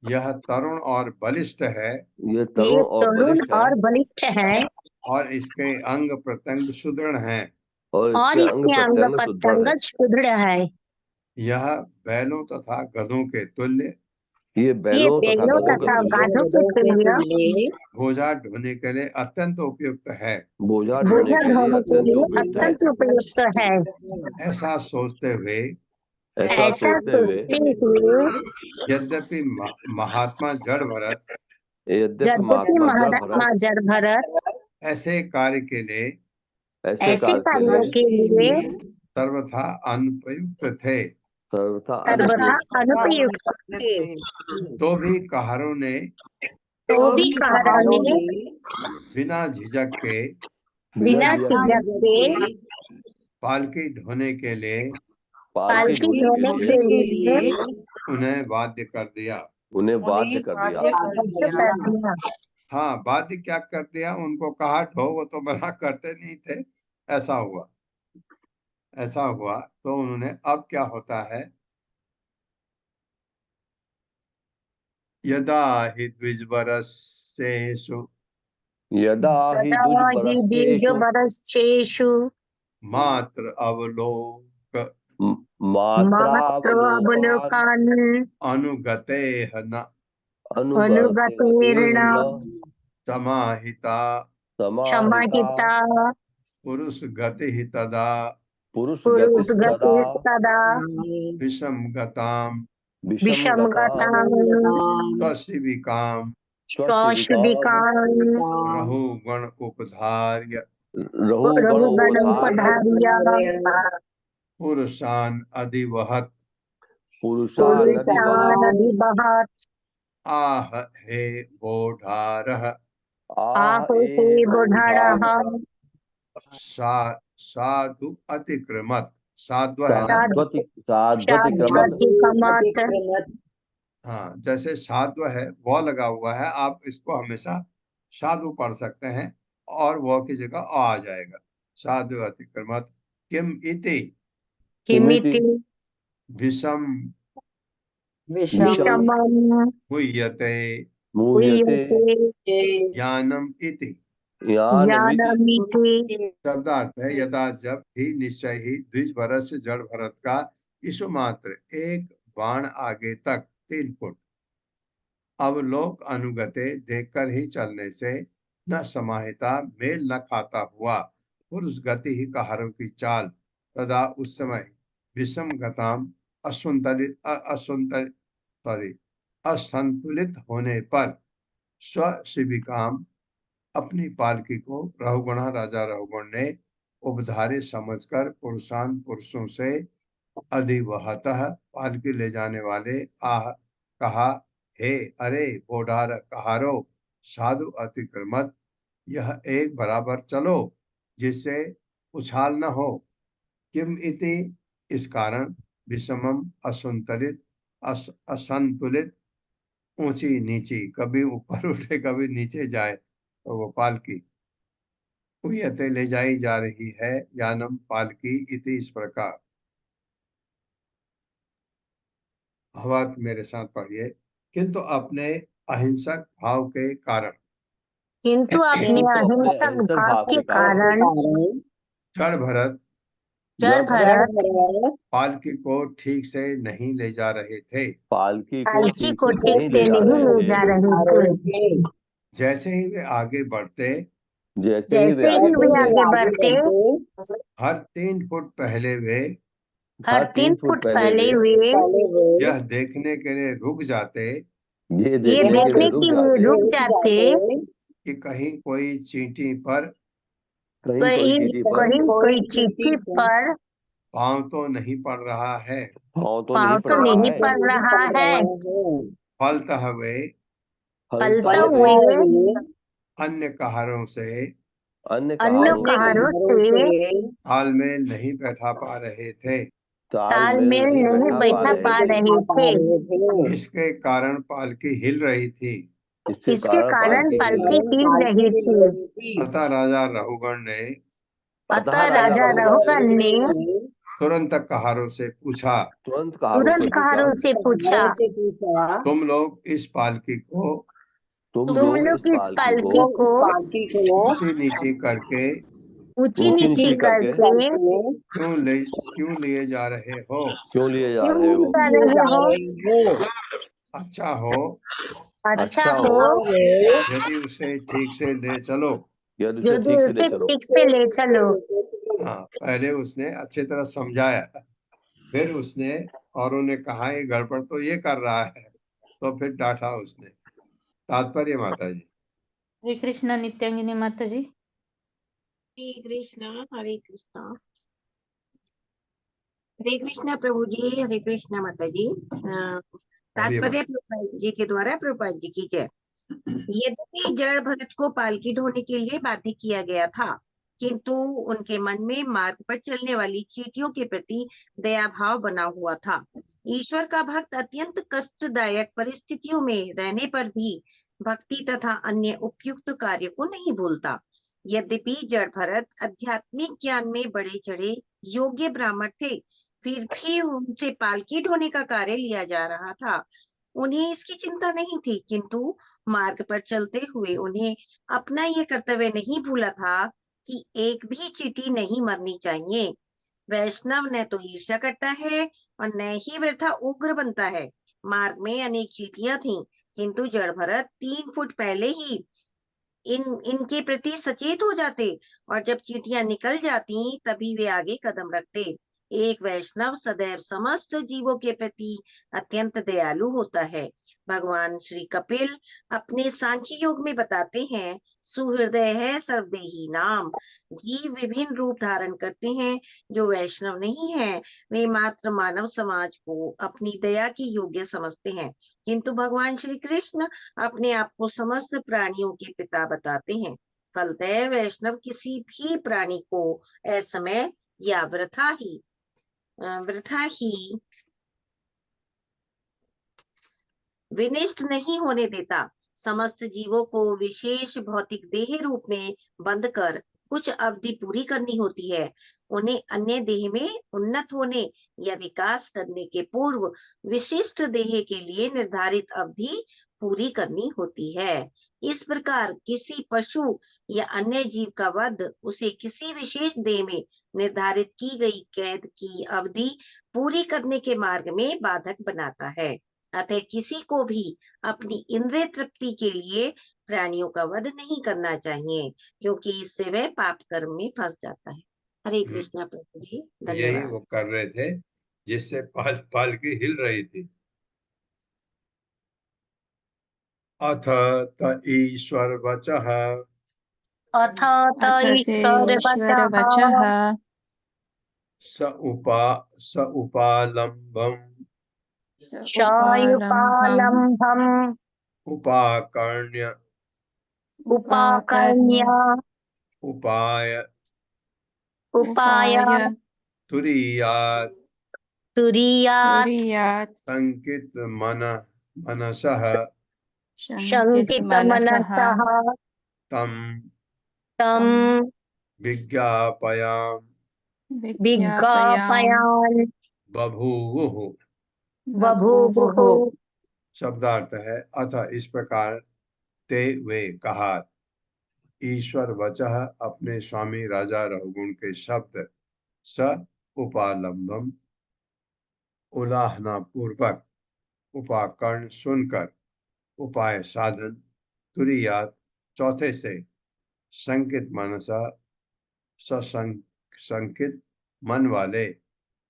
यह तरुण और बलिष्ठ है, और इसके अंग प्रत्यंग सुदृढ़ हैं, यह बैलों तथा गधों के तुल्य, बोझा ढोने के लिए अत्यंत उपयुक्त है। ऐसा सोचते हुए यद्यपि महात्मा जड़ भरत ऐसे कार्य के लिए सर्वथा अनुपयुक्त थे, तो भी कहारों ने बिना झिझक के पालकी ढोने के लिए उन्हें बाध्य कर दिया। हाँ, बाध्य क्या कर दिया, उनको कहा ढो, वो तो मना करते नहीं थे। ऐसा हुआ तो उन्होंने, अब क्या होता है, यदा हि द्विजवरसेषु मात्र अवलोकन अनुगतेर्न समाहिता पुरुष गति तदा विषम गताम स्वशिविकाम रहुगण उपधार्य पुरुषान अधिवहत आह हे बोधारः साधु अतिक्रमत। साधु है ना, हाँ, जैसे साधु है वो लगा हुआ है, आप इसको हमेशा साधु पढ़ सकते हैं और वो की जगह आ जाएगा। साधु अतिक्रमत किम इति किमिति विषम विषमं मुह्यते मुह्यते ज्ञानम इति। ज्ञानमिति। शब्दार्थ है यदा जब ही निश्चय ही द्विज भरत से जड़ भरत का इस मात्र एक बाण आगे तक 3 फुट अवलोक अनुगते देखकर ही चलने से न समाहिता मेल न खाता हुआ पुरुष गति ही कहारों की चाल तथा उस समय विषम गताम असंतुलित होने पर स्वशिविकाम अपनी पालकी को रहुगुण राजा रहुगुण ने उपधारे समझकर पुरुषान पुरुषों से अधिवहतः पालकी ले जाने वाले कहा, हे अरे बोडार कहारो साधु अतिक्रमत, यह एक बराबर चलो जिससे उछाल न हो। किम इति इस कारण विषमम असंतुलित ऊंची नीची, कभी ऊपर उठे कभी नीचे जाए तो वो पालकी उयते ले जाई जा रही है, यानम पालकी इति इस प्रकार। भावार्थ मेरे साथ पढ़िए। किंतु अपने अहिंसक भाव के कारण किंतु अपने अहिंसक भाव के कारण जड़ भरत पालकी को ठीक से नहीं ले जा रहे थे। पालकी को ठीक से नहीं ले जा रहे थे। जैसे ही वे आगे बढ़ते जैसे ही वे आगे बढ़ते हर 3 फुट पहले वे हर 3 फुट पहले वे यह देखने के लिए रुक जाते ये देखने के लिए रुक जाते कि कहीं कोई चींटी पर कहीं कोई चींटी पर पांव तो नहीं पड़ रहा है, पांव तो नहीं पड़ रहा है। फलतः वे अन्य कहारों से तालमेल नहीं बैठा पा रहे थे। तालमेल नहीं बैठा पा रहे थे। इसके कारण पालकी हिल रही थी। इसके कारण पालकी हिल रही थी। अतः राजा रहुगण ने तुरंत कहारों से पूछा, तुम लोग इस पालकी को ऊंची नीची करके क्यों लिए जा रहे हो? अच्छा हो यदि उसे ठीक से ले चलो। ठीक से ले चलो। हाँ, पहले उसने अच्छी तरह समझाया, फिर उसने औरों ने कहा ये गड़बड़ तो ये कर रहा है, तो फिर डांटा उसने। तात्पर्य माता जी। हरे कृष्णा नित्यांगिनी माता जी। हरे कृष्णा हरे कृष्णा। हरे कृष्णा प्रभु जी, हरे कृष्णा माता जी। तात्पर्य प्रभुपाद जी के द्वारा प्रभुपाद जी की जय। यद्यपि जड़ भरत को पालकी ढोने के लिए बाध्य किया गया था, किंतु उनके मन में मार्ग पर चलने वाली चींटियों के प्रति दया भाव बना हुआ था। ईश्वर का भक्त अत्यंत कष्टदायक परिस्थितियों में रहने पर भी भक्ति तथा अन्य उपयुक्त कार्य को नहीं भूलता। यद्यपि जड़ भरत आध्यात्मिक ज्ञान में बड़े चढ़े योग्य ब्राह्मण थे, फिर भी उनसे पालकी ढोने का कार्य लिया जा रहा था। उन्हें इसकी चिंता नहीं थी, किंतु मार्ग पर चलते हुए उन्हें अपना यह कर्तव्य नहीं भूला था कि एक भी चींटी नहीं मरनी चाहिए। वैष्णव न तो ईर्ष्या करता है और न ही वृथा उग्र बनता है। मार्ग में अनेक चींटियां थीं, किंतु जड़ भरत 3 फुट पहले ही इनके प्रति सचेत हो जाते और जब चींटियां निकल जाती तभी वे आगे कदम रखते। एक वैष्णव सदैव समस्त जीवों के प्रति अत्यंत दयालु होता है। भगवान श्री कपिल अपने सांख्य योग में बताते हैं, सुहृदय है सर्वदेही नाम। जीव विभिन्न रूप धारण करते हैं, जो वैष्णव नहीं है वे मात्र मानव समाज को अपनी दया की योग्य समझते हैं, किंतु भगवान श्री कृष्ण अपने आप को समस्त प्राणियों के पिता बताते हैं। फलतः वैष्णव किसी भी प्राणी को असमय या वृथा ही विनिष्ट नहीं होने देता। समस्त जीवों को विशेष भौतिक देह रूप में बंद कर कुछ अवधि पूरी करनी होती है। उन्हें अन्य देह में उन्नत होने या विकास करने के पूर्व विशिष्ट देह के लिए निर्धारित अवधि पूरी करनी होती है। इस प्रकार किसी पशु या अन्य जीव का वध उसे किसी विशेष देह में निर्धारित की गई कैद की अवधि पूरी करने के मार्ग में बाधक बनाता है। अतः किसी को भी अपनी इंद्रिय तृप्ति के लिए प्राणियों का वध नहीं करना चाहिए, क्योंकि इससे वह पाप कर्म में फंस जाता है। हरे कृष्णा प्रभु जी, यही धन्यवाद। वो कर रहे थे जिससे पालकी हिल रही थी। अथ त ईश्वर वचः अथ त अथ ईश्वर ईश्वर वचः वचः स उपालम्बम् उपालम्भम् शायुपालम्भम् उपाकर्ण्य उपाकर्ण्य उपाय उपाय तुरीयात् तुरीयात् तुरीयात् संकित मनसः शंकित मनसः तम तं विज्ञापयाम विज्ञापयान् बभूवुः। बभूवुः। शब्दार्थ है अथ इस प्रकार ते वे कहा ईश्वर वचः अपने स्वामी राजा रघुगुण के शब्द स उपालंबम उलाहना पूर्वक उपाकर्ण सुनकर उपाय साधन तुरीयात चौथे से संकित मनसा संकित मन वाले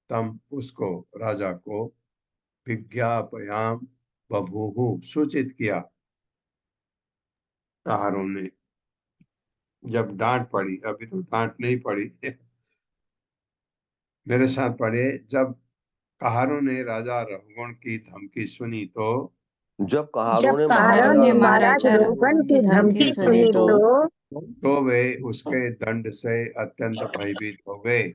तम उसको राजा को विज्ञापयाम बभूहु सूचित किया। कहारों ने जब डांट पड़ी, अभी तो डांट नहीं पड़ी मेरे साथ पढ़े, जब कहारों ने राजा रघुगण की धमकी सुनी तो जब कहारों जब ने कहारों ने महाराज महाराज रोगन की धमकी सुनी तो वे उसके दंड से अत्यंत भयभीत हो गए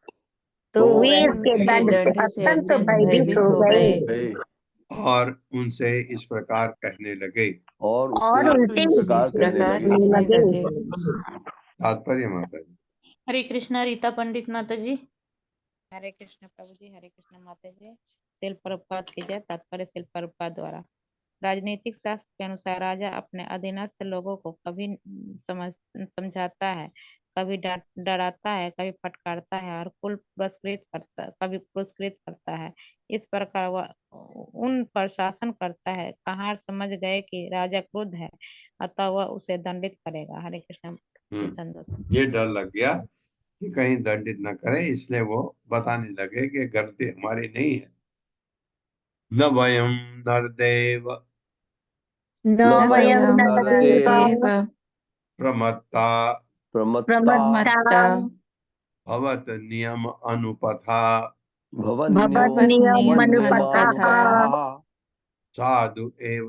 तो वे वे उसके उसके दंड से दंड से अत्यंत अत्यंत भयभीत हो गए गए और उनसे इस प्रकार कहने लगे। और और उनसे इस प्रकार इस प्रकार कहने लगे। कहने लगे। तात्पर्य माता जी। हरे कृष्णा रीता पंडित माता जी। हरे कृष्ण प्रभु जी, हरे कृष्ण माता जी। शिल प्रभुपाद की जय। तात्पर्य शिल प्रभुपाद द्वारा राजनीतिक शास्त्र के अनुसार राजा अपने अधीनस्थ लोगों को कभी समझाता है, कभी डराता है, कभी फटकारता है और कभी पुरस्कृत करता है। इस प्रकार वह उन पर शासन करता है। कहार समझ गए कि राजा क्रुद्ध है, अतः वह उसे दंडित करेगा। हरे कृष्ण। ये डर लग गया कि कहीं दंडित न करे, इसलिए वो बताने लगे कि गलती हमारी नहीं है। न वयम नरदेव न वयं नरदेव प्रमत्ता प्रमत्ता भवत नियम अनुपथा भवन्नियमनुपथः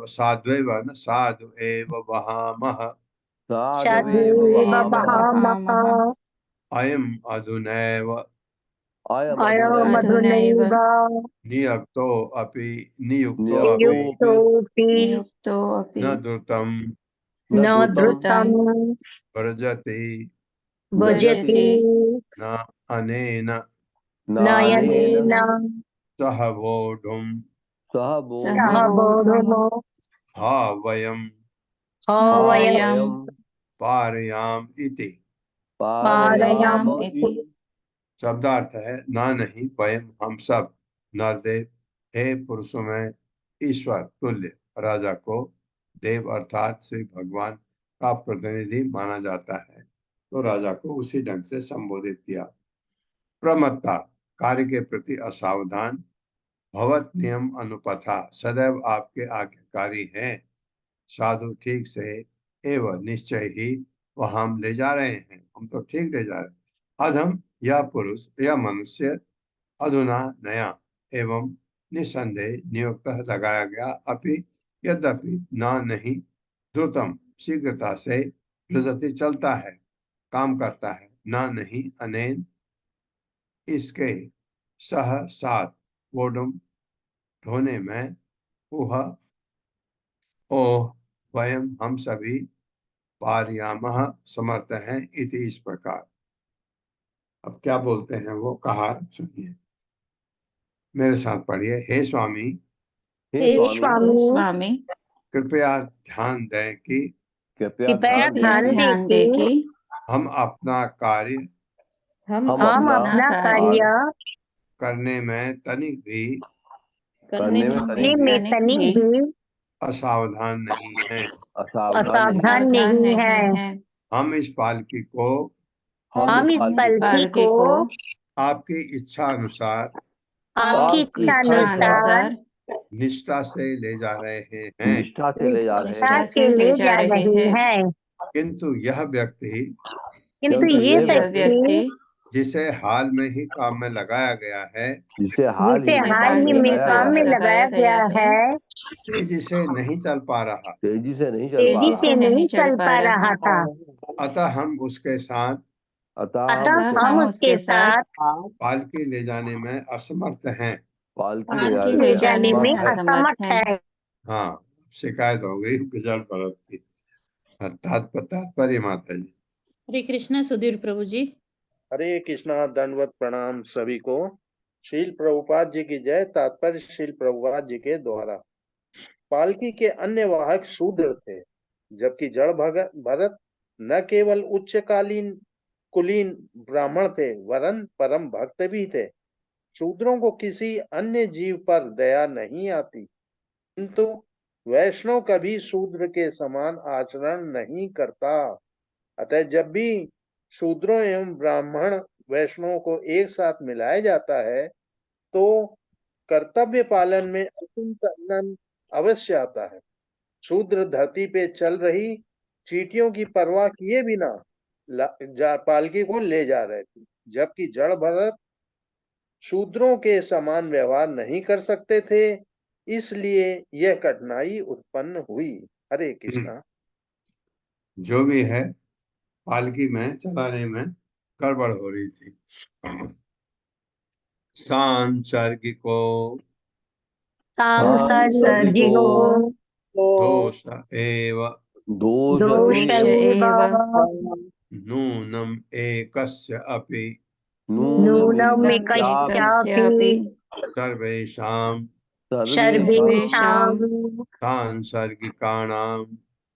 साधुएव न साधु एव वहामः साधुएव वहामः अयम अधुनैव अयमधुनैव नियुक्तो अपि नियुक्तोऽपि न द्रुतं न द्रुतं व्रजति भजति न अनेन नयनेन सह वोढुं सह बोधुमो हा वयं वयं पारयाम इति। पारयाम इति। शब्दार्थ है ना नहीं वयम हम सब नरदेव हे पुरुषों में ईश्वर तुल्य राजा को देव अर्थात श्री भगवान का प्रतिनिधि माना जाता है, तो राजा को उसी ढंग से संबोधित किया। प्रमत्ता कार्य के प्रति असावधान, भवत नियम अनुपथा सदैव आपके आज्ञाकारी हैं, साधु ठीक से एवं निश्चय ही वह हम ले जा रहे हैं, हम तो ठीक ले जा रहे हैं। अधम या पुरुष या मनुष्य अधुना नया एवं निसंदेह नियुक्त लगाया गया, अपि यद्यपि ना नहीं द्रुतम शीघ्रता से प्रगति चलता है, काम करता है, ना नहीं अनेन इसके सह साथ वोडुम ढोने में उह ओह वयम हम सभी पारयामः समर्थ हैं इति इस प्रकार। अब क्या बोलते हैं वो कहार, सुनिए, मेरे साथ पढ़िए। हे स्वामी, हे हे स्वामी, स्वामी, कृपया ध्यान दें कि कृपया कृपया ध्यान दें ध्यान दें कि हम अपना कार्य हम हम अपना अपना कार्य कार्य करने में तनिक भी करने में करने तनिक में तनिक भी असावधान नहीं हैं। असावधान नहीं असावधान है। नहीं है। हम इस पालकी को हम इस पालकी को आपकी इच्छा अनुसार आपकी आपकी इच्छा इच्छा अनुसार निष्ठा से ले जा रहे हैं, निष्ठा से ले जा रहे निष्ठा हैं, से ले जा रही है। किंतु यह व्यक्ति किंतु किंतु ये ये व्यक्ति जिसे हाल में ही काम में लगाया गया है, जिसे हाल जिसे ही में हाल ही में काम में लगाया गया है, तेजी से नहीं चल पा रहा, तेजी से नहीं चल तेजी पा से रहा, नहीं चल पा रहा था। अतः हम उसके साथ अतः हम उसके साथ पालकी ले जाने में असमर्थ हैं। पालकी ले जाने में है। असमर्थ है। हाँ, शिकायत हो गई गुजर पर्वत की। तात्पर्य माता जी। हरे कृष्णा सुधीर प्रभु जी। हरे कृष्णा, दंडवत प्रणाम सभी को। श्रील प्रभुपाद जी की जय। तात्पर्य श्रील प्रभुपाद जी के द्वारा। पालकी के अन्य वाहक शूद्र थे, जबकि जड़ भरत न केवल उच्चकालीन कुलीन ब्राह्मण थे, वरन परम भक्त भी थे। शूद्रों को किसी अन्य जीव पर दया नहीं आती, किंतु वैष्णव कभी शूद्र के समान आचरण नहीं करता। अतः जब भी शूद्रों एवं ब्राह्मण वैष्णवों को एक साथ मिलाया जाता है, तो कर्तव्य पालन में असंतुलन अवश्य आता है। शूद्र धरती पे चल रही चींटियों की परवाह किए बिना पालकी को ले जा रहे थे, जबकि जड़ भरत शूद्रों के समान व्यवहार नहीं कर सकते थे, इसलिए यह कठिनाई उत्पन्न हुई। हरे कृष्णा। जो भी है, पालकी में चलाने में गड़बड़ हो रही थी। सांसर्गिको सांसर्गिको दोष एव दोष एव नूनम एकस्य अपि नूनमेकस्यापि सर्वेषां सर्वेषां सांसर्गिकाणां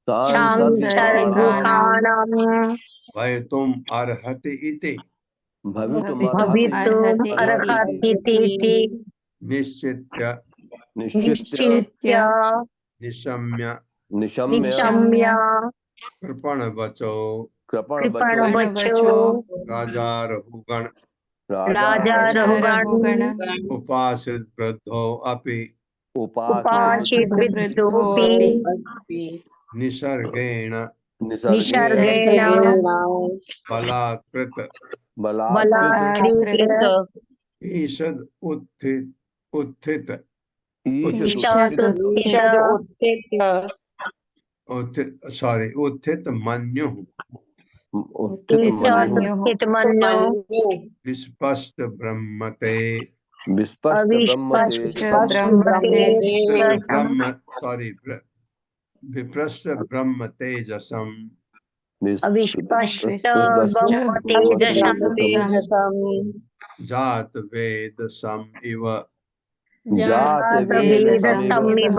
सांसर्गिकाणां भवितुम् अर्हति इति भवितुम् अर्हतीति निश्चित्य निश्चित्य निशम्य निशम्य कृपणवचो कृपणवचो राजा रहुगण राजा रहुगण उपासित वृद्धो अपि उपासित वृद्धोऽपि निसर्गेण निसर्गेण बलात्कृत बलात्कृत्य ईषद उत्थित उत्थित मन्युः उत्थितमन्यो विस्पष्ट ब्रह्मते विप्रष्ट ब्रह्म तेजसम अविस्पष्ट तेजसं जात वेद सम इव जातवेदसमिव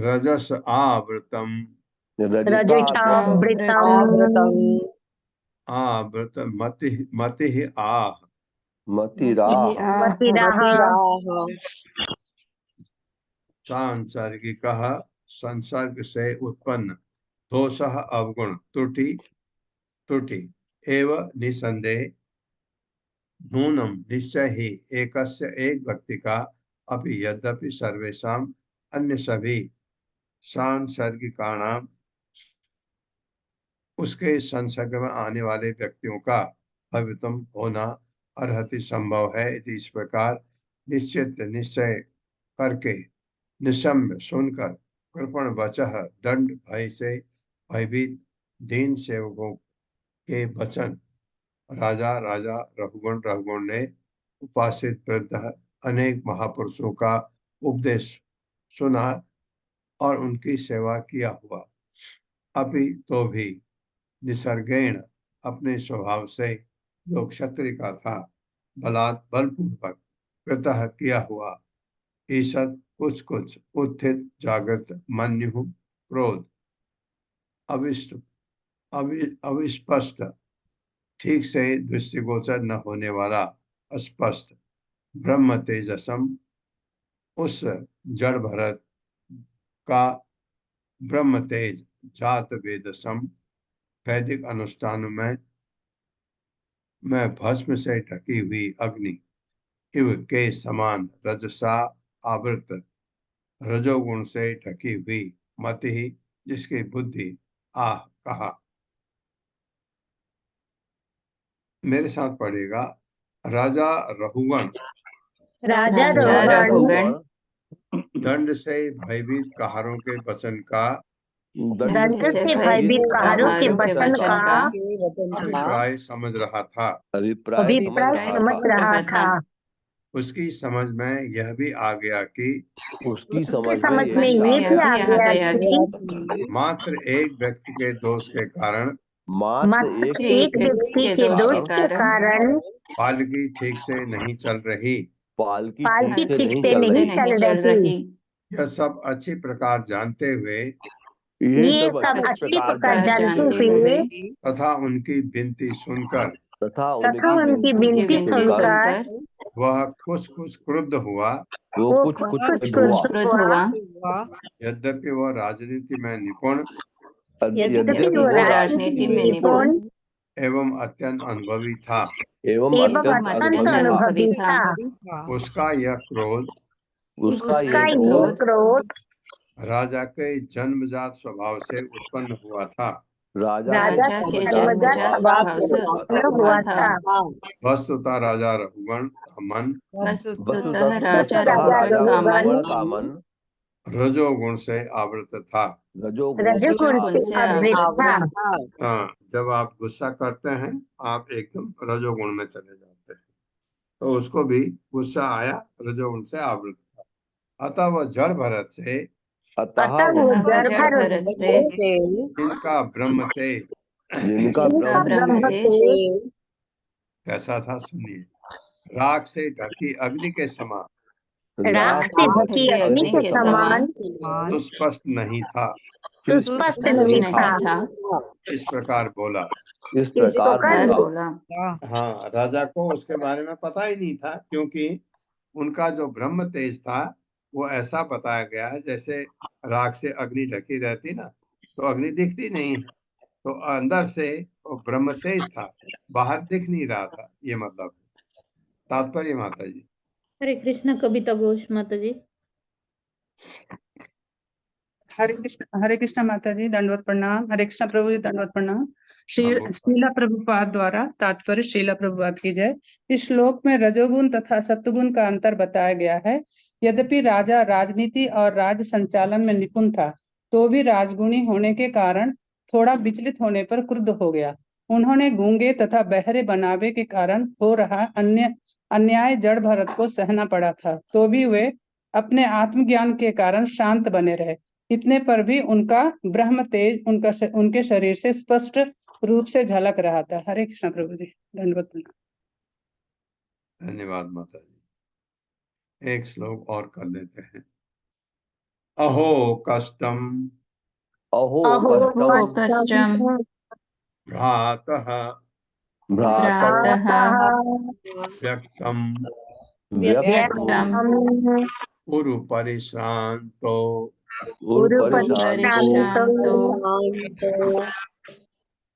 रजस आवृतम रजसावृतम् आवृत मति आह मतिराः सांसर्गिकः संसर्ग से उत्पन्न दोषः अवगुण त्रुटि एव निसंदेह नूनम निश्चय ही एकस्य एक व्यक्ति का अपि यद्यपि सर्वेषां अन्य सभी सांसर्गिकाणां उसके संसर्ग में आने वाले व्यक्तियों का भवितुम होना अर्हति संभव है। इस प्रकार निश्चय करके निशम्य सुनकर कृपण वचः दंड भय से भयभीत दीन सेवकों के वचन राजा रघुगण ने उपासित वृद्ध अनेक महापुरुषों का उपदेश सुना और उनकी सेवा किया हुआ। अभी तो भी निसर्गेण अपने स्वभाव से जो क्षत्रिय का था बलपूर्वक कृतः किया हुआ ईषद कुछ कुछ उत्थित जागृत मन्यु क्रोध अविस्पष्ट ठीक से दृष्टिगोचर न होने वाला अस्पष्ट ब्रह्म तेजसम उस जड़ भरत का ब्रह्म तेज जात वेदसम वैदिक अनुष्ठान में भस्म से ढकी हुई अग्नि इव के समान रजसा आवृत रजोगुण से ढकी हुई मति जिसकी बुद्धि आह कहा। मेरे साथ पढ़ेगा। राजा रहुगण राजा रहुगण दंड से भयभीत कहारों के वचन का दंड से भयभीत कहारों के वचन का अभिप्राय समझ रहा था। अभिप्राय समझ रहा था। उसकी समझ में यह भी आ गया कि उसकी समझ में ये भी आ गया कि मात्र एक व्यक्ति के दोष के कारण मात्र एक व्यक्ति के दोष के कारण पालकी ठीक से नहीं चल रही। पालकी ठीक से नहीं चल रही। यह सब अच्छी प्रकार जानते हुए ये सब अच्छी प्रकार जानते हुए तथा उनकी विनती सुनकर तथा उनकी विनती सुनकर वह कुछ क्रुद्ध हुआ। वो कुछ क्रुद्ध हुआ। यद्यपि वह राजनीति में निपुण यद्यपि वो राजनीति में निपुण एवं अत्यंत अनुभवी था एवं अत्यंत अनुभवी था, उसका यह क्रोध राजा के जन्मजात स्वभाव से उत्पन्न हुआ था। राजा के जन्मजात स्वभाव से उत्पन्न हुआ था। वस्तुतः राजा रहुगण का मन वस्तुतः राजा रहुगण का मन रजोगुण से आवृत था। रजोगुण से आवृत था। हाँ, जब आप गुस्सा करते हैं आप एकदम रजोगुण में चले जाते हैं, तो उसको भी गुस्सा आया, रजोगुण से आवृत था। अतः वह जड़ भरत से इनका ब्रह्म तेज कैसा था सुनिए। राख से ढकी अग्नि के समान राख से ढकी अग्नि के समान सुस्पष्ट नहीं था। सुस्पष्ट नहीं था। इस प्रकार बोला। हाँ, राजा को उसके बारे में पता ही नहीं था, क्योंकि उनका जो ब्रह्म तेज था वो ऐसा बताया गया है जैसे राख से अग्नि ढकी रहती ना, तो अग्नि दिखती नहीं है, तो अंदर से वो ब्रह्म तेज था, बाहर दिख नहीं रहा था। ये मतलब तात्पर्य। माता जी हरे कृष्ण। कविता घोष माता जी। हरे कृष्ण माता जी, दंडवत प्रणाम। हरे कृष्ण प्रभु जी, दंडवत प्रणाम। श्रीला प्रभुपाद द्वारा तात्पर्य श्रीला प्रभुपाद की जय। इस श्लोक में रजोगुण तथा सत्वगुण का अंतर बताया गया है। यद्यपि राजा राजनीति और राज्य संचालन में निपुण था, तो भी राजगुणी होने के कारण थोड़ा विचलित होने पर क्रुद्ध हो गया। उन्होंने गूंगे तथा बहरे बनावे के कारण हो रहा अन्याय जड़ भरत को सहना पड़ा था, तो भी वे अपने आत्मज्ञान के कारण शांत बने रहे। इतने पर भी उनका ब्रह्म तेज उनके शरीर से स्पष्ट रूप से झलक रहा था। हरे कृष्ण प्रभु जी, दंडवत प्रणाम। धन्यवाद माता जी। एक श्लोक और कर लेते हैं। अहो कष्टम भ्रातः व्यक्तम उरु परिश्रांतो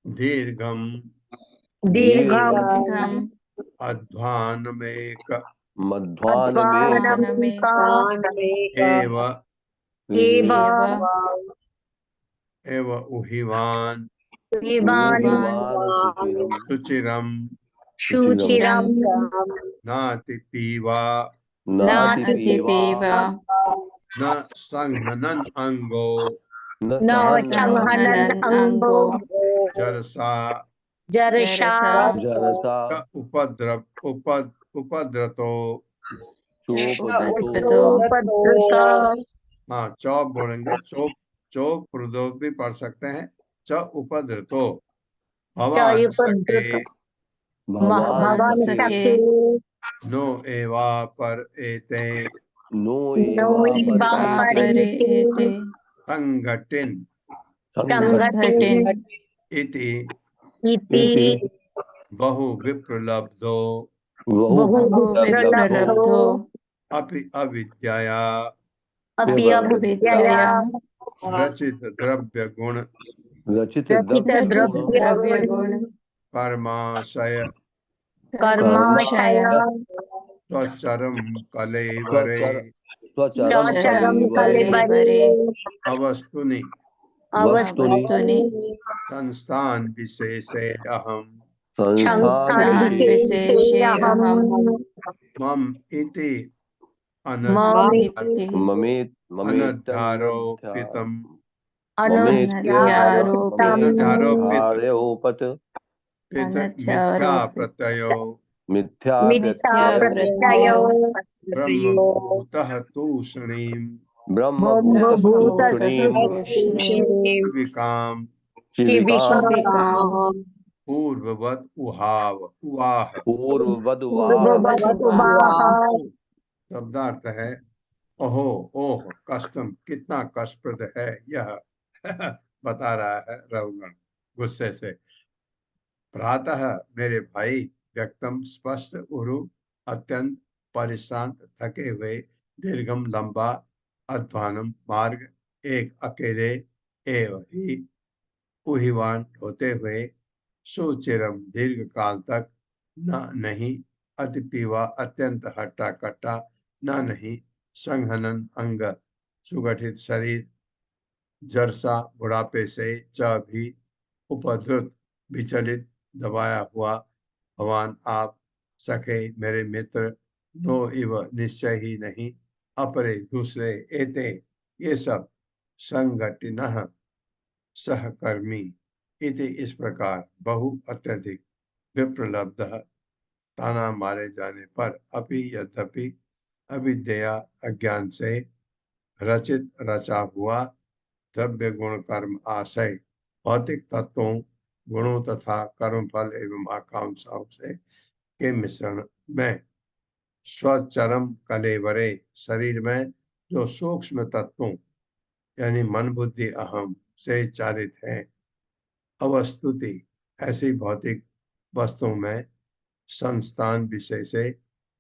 दीर्घम अध्वानमेक एव उहिवान शुचिरम नाति पीवा न संहनन अंगो जरसा उपद्रतो। हाँ, चौप बोलेंगे, चौप प्रदो भी पढ़ सकते हैं। च उपद्रतो भवान सखे भवान सखे नो एवा पर एते नो परेते संघटिन संघटिन इति इति बहु विप्रलब्धो बहु विप्रलब्धो अपि अविद्यया अपि अविद्यया रचित द्रव्य गुण रचित द्रव्य गुण कर्माशय कर्माशय स्वचरम कलेवरे चरम कलेवरे अवस्तुनि वस्तुनि संस्थान विशेषे अहम संस्थान विशेषे अहम् मम इति ममिति अनध्यारोपितम् मिथ्या प्रत्ययो मिथ्या प्रत्ययो ब्रह्मभूतः तूष्णीम् शिविकाम् पूर्ववत् उवाह। शब्दार्थ है ओहो ओह कष्टम, कितना कष्टप्रद है यह बता रहा है रघुगण गुस्से से। प्रातः मेरे भाई व्यक्तम स्पष्ट उरु अत्यंत परिश्रांत थके हुए दीर्घम लंबा अध्वानम मार्ग एक अकेले एवं ही उहिवान होते हुए सुचिरम दीर्घ काल तक न नहीं अति पीवा अत्यंत हट्टा कट्टा न नहीं संघनन अंग सुगठित शरीर जरसा बुढ़ापे से च भी उपद्रुत विचलित दबाया हुआ भगवान आप सखे मेरे मित्र नो इव निश्चय ही नहीं अपरे दूसरे एते ये सब संगठिनः सहकर्मी इति इस प्रकार बहु अत्यधिक विप्रलब्ध ताना मारे जाने पर अपि यद्यपि अविद्या अज्ञान से रचित रचा हुआ द्रव्य गुण कर्म आशय भौतिक तत्वों गुणों तथा कर्म फल एवं आकांक्षाओं से के मिश्रण में स्वचरम कलेवरे शरीर में जो सूक्ष्म तत्वों यानी मन बुद्धि अहम से चालित है अवस्तुति ऐसी भौतिक वस्तुओं में संस्थान विषय से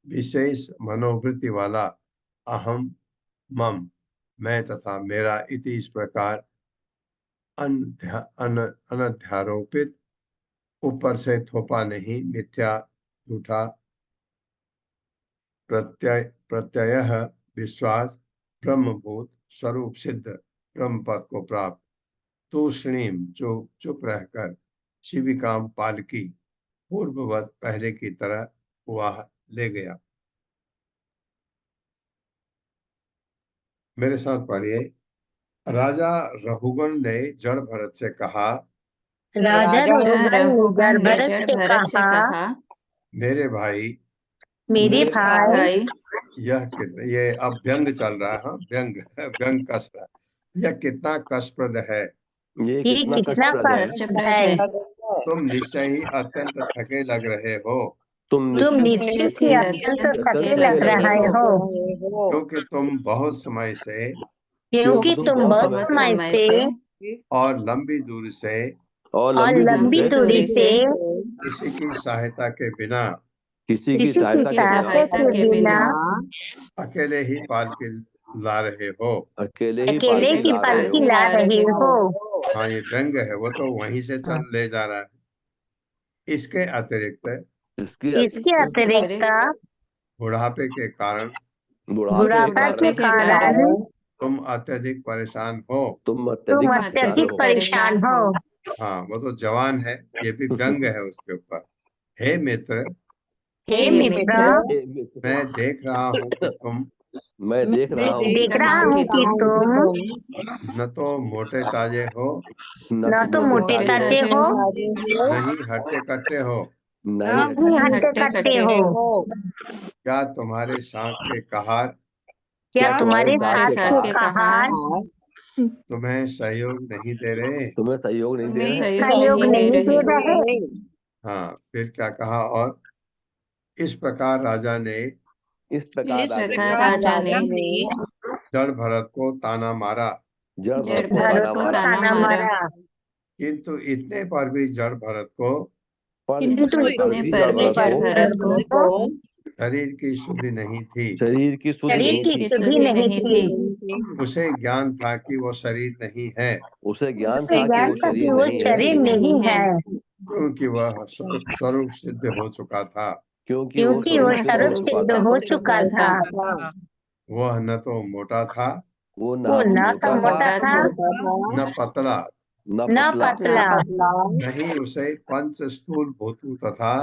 विशेष मनोवृत्ति वाला अहम मम मैं तथा मेरा इति इस प्रकार अनध्यारोपित ऊपर से थोपा नहीं मिथ्या झूठा प्रत्यय विश्वास ब्रह्मभूत स्वरूप सिद्ध ब्रह्म पद को प्राप्त तूष्णीम जो चुप रहकर शिविकाम पालकी पूर्ववत पहले की तरह वह ले गया। मेरे साथ पढ़िए। राजा रघुगण ने जड़ भरत से कहा राजा रघुगण ने जड़ भरत से कहा मेरे भाई ये अब व्यंग चल रहा है। व्यंग कष्ट यह कितना कष्टप्रद है। ये कितना कष्टप्रद है। तुम निश्चय ही अत्यंत थके लग रहे हो। तुम निश्चय ही अत्यंत थके लग रहे हो क्योंकि तुम बहुत समय से और लंबी दूरी से किसी की सहायता के बिना अकेले ही पालकी ला रहे हो। हाँ ये व्यंग है, वो तो वहीं से चल ले जा रहा है। इसके अतिरिक्त बुढ़ापे के कारण तुम अत्यधिक परेशान हो। हाँ वो तो जवान है, ये भी व्यंग है उसके ऊपर। हे मित्र मैं देख रहा हूँ कि तुम न तो मोटे ताजे हो नहीं हट्टे कट्टे हो। क्या तुम्हारे सांप के कहार तुम्हें सहयोग नहीं दे रहे। तुम्हें सहयोग नहीं दे रहे। सहयोग नहीं दे रहे। हाँ, फिर क्या कहा? और इस प्रकार राजा ने इस प्रकार राजा ने जड़ भरत को ताना मारा, जड़ भरत को भरत ताना को मारा। ताना मारा। किंतु इतने पर भी जड़ भरत को किंतु इतने पर भी जड़ भरत को शरीर की शुद्धि नहीं थी। शरीर की शुद्धि नहीं थी। उसे ज्ञान था कि वो शरीर नहीं है, उसे ज्ञान था कि वो शरीर नहीं है क्योंकि वह स्वरूप सिद्ध हो चुका था। क्योंकि वो स्वरूप सिद्ध हो चुका था। वह न तो मोटा था, वो वो न तो मोटा था न पतला, न पतला, नहीं उसे पंच स्थूल भूतों तथा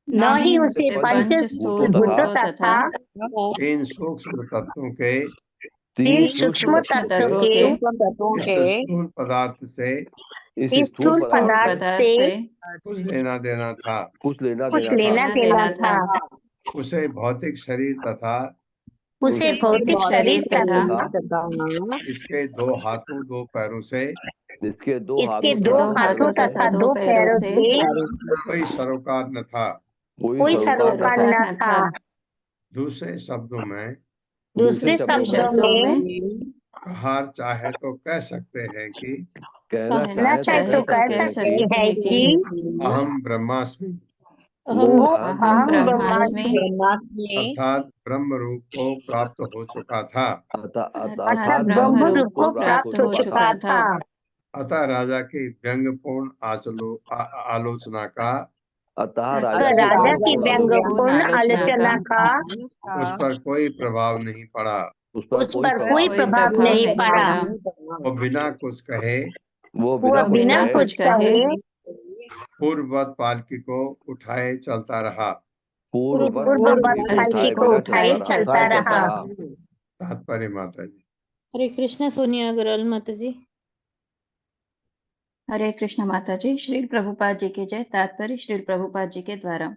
न ही उसे पंच भूतों तथा तीन सूक्ष्म तत्वों के तीन सूक्ष्म तत्वों के इस स्थूल पदार्थ से इस इस स्थूल पदार्थ से कुछ लेना देना था। कुछ लेना देना था। उसे भौतिक शरीर तथा उसे भौतिक शरीर तथा इसके दो हाथों दो पैरों से इसके दो हाथों तथा दो पैरों से कोई सरोकार न था। कोई सरोकार न था। दूसरे शब्दों में दूसरे शब्दों में हार चाहे तो कह सकते हैं कि कहना चाहे तो कह सकते हैं कि अहम ब्रह्मास्मि, वो अहम ब्रह्मास्मि अर्थात ब्रह्म रूप को प्राप्त हो चुका था। अर्थात ब्रह्म रूप को प्राप्त हो चुका था। अतः राजा की व्यंग्यपूर्ण आलोचना का राजा की व्यंग्यपूर्ण आलोचना का उस पर कोई प्रभाव नहीं पड़ा। उस पर कोई प्रभाव नहीं पड़ा। वो बिना कुछ कहे वो बिना कुछ कहे पूर्ववत पालकी को उठाए चलता रहा। पालकी को उठाए चलता रहा। तात्पर्य माता जी। हरे कृष्णा सोनिया अग्रवाल माता जी। हरे कृष्ण माता जी। श्री प्रभुपाद जी की जय। तात्पर्य श्री प्रभुपाद जी के द्वारा।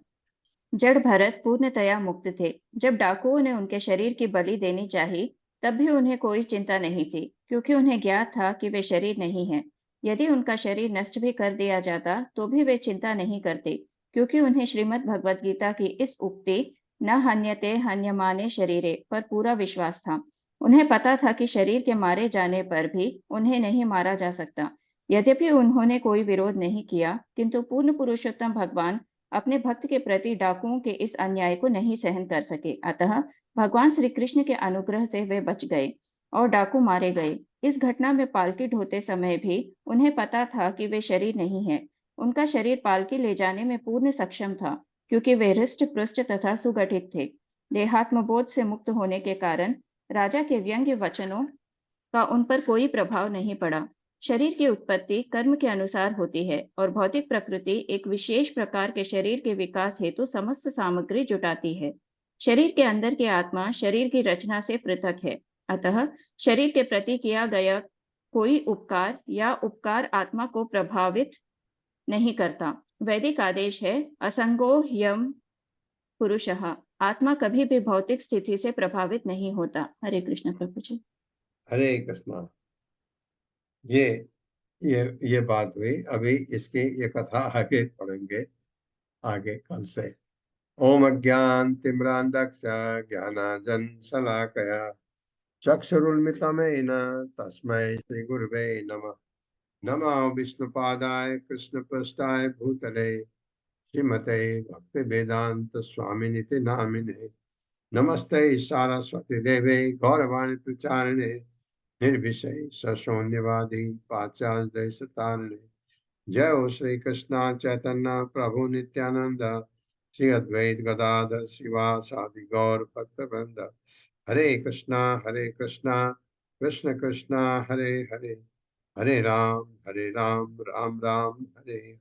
जड़ भरत पूर्णतया मुक्त थे। जब डाकुओं ने उनके शरीर की बलि देनी चाही, तब भी उन्हें कोई चिंता नहीं थी, क्योंकि उन्हें ज्ञात था कि वे शरीर नहीं हैं। यदि उनका शरीर नष्ट भी कर दिया जाता तो भी वे चिंता नहीं करते, क्योंकि उन्हें श्रीमद् भगवद गीता की इस उक्ति न हन्यते हन्यमाने शरीरे पर पूरा विश्वास था। उन्हें पता था कि शरीर के मारे जाने पर भी उन्हें नहीं मारा जा सकता। यद्यपि उन्होंने कोई विरोध नहीं किया, किंतु पूर्ण पुरुषोत्तम भगवान अपने भक्त के प्रति डाकुओं के इस अन्याय को नहीं सहन कर सके। अतः भगवान श्री कृष्ण के अनुग्रह से वे बच गए और डाकू मारे गए। इस घटना में पालकी ढोते समय भी उन्हें पता था कि वे शरीर नहीं है। उनका शरीर पालकी ले जाने में पूर्ण सक्षम था, क्योंकि वे हृष्ट पुष्ट तथा सुगठित थे। देहात्मबोध से मुक्त होने के कारण राजा के व्यंग्य वचनों का उन पर कोई प्रभाव नहीं पड़ा। शरीर की उत्पत्ति कर्म के अनुसार होती है और भौतिक प्रकृति एक विशेष प्रकार के शरीर के विकास हेतु समस्त सामग्री जुटाती है। शरीर के अंदर की आत्मा शरीर की रचना से पृथक है। अतः शरीर के प्रति किया गया कोई उपकार या उपकार आत्मा को प्रभावित नहीं करता। वैदिक आदेश है असंगो ह्यम पुरुषः। आत्मा कभी भी भौतिक स्थिति से प्रभावित नहीं होता। हरे कृष्ण प्रभु जी। हरे कृष्णा। ये बात हुई। अभी इसकी ये कथा आगे पढ़ेंगे, आगे कल से। ओम अज्ञान तिम्रांधक्ष ज्ञानांजन शलाकया चक्षुरुन्मिलितं तस्मै श्री गुरुवे नमः। नमो विष्णुपादाय कृष्णपृष्ठाय भूतले श्रीमते भक्ति वेदांत स्वामिनिति नामिने। नमस्ते सारस्वती देवे गौरवाणी प्रचारिणे निर्विषय सशून्यवादी पाश्चात्य देशतारिणे। जय हो श्री कृष्ण चैतन्य प्रभु नित्यानंद श्री अद्वैत गदाधर शिवासादि गौर भक्तवृंद। हरे कृष्णा कृष्ण कृष्णा हरे हरे, हरे राम राम राम हरे हरे।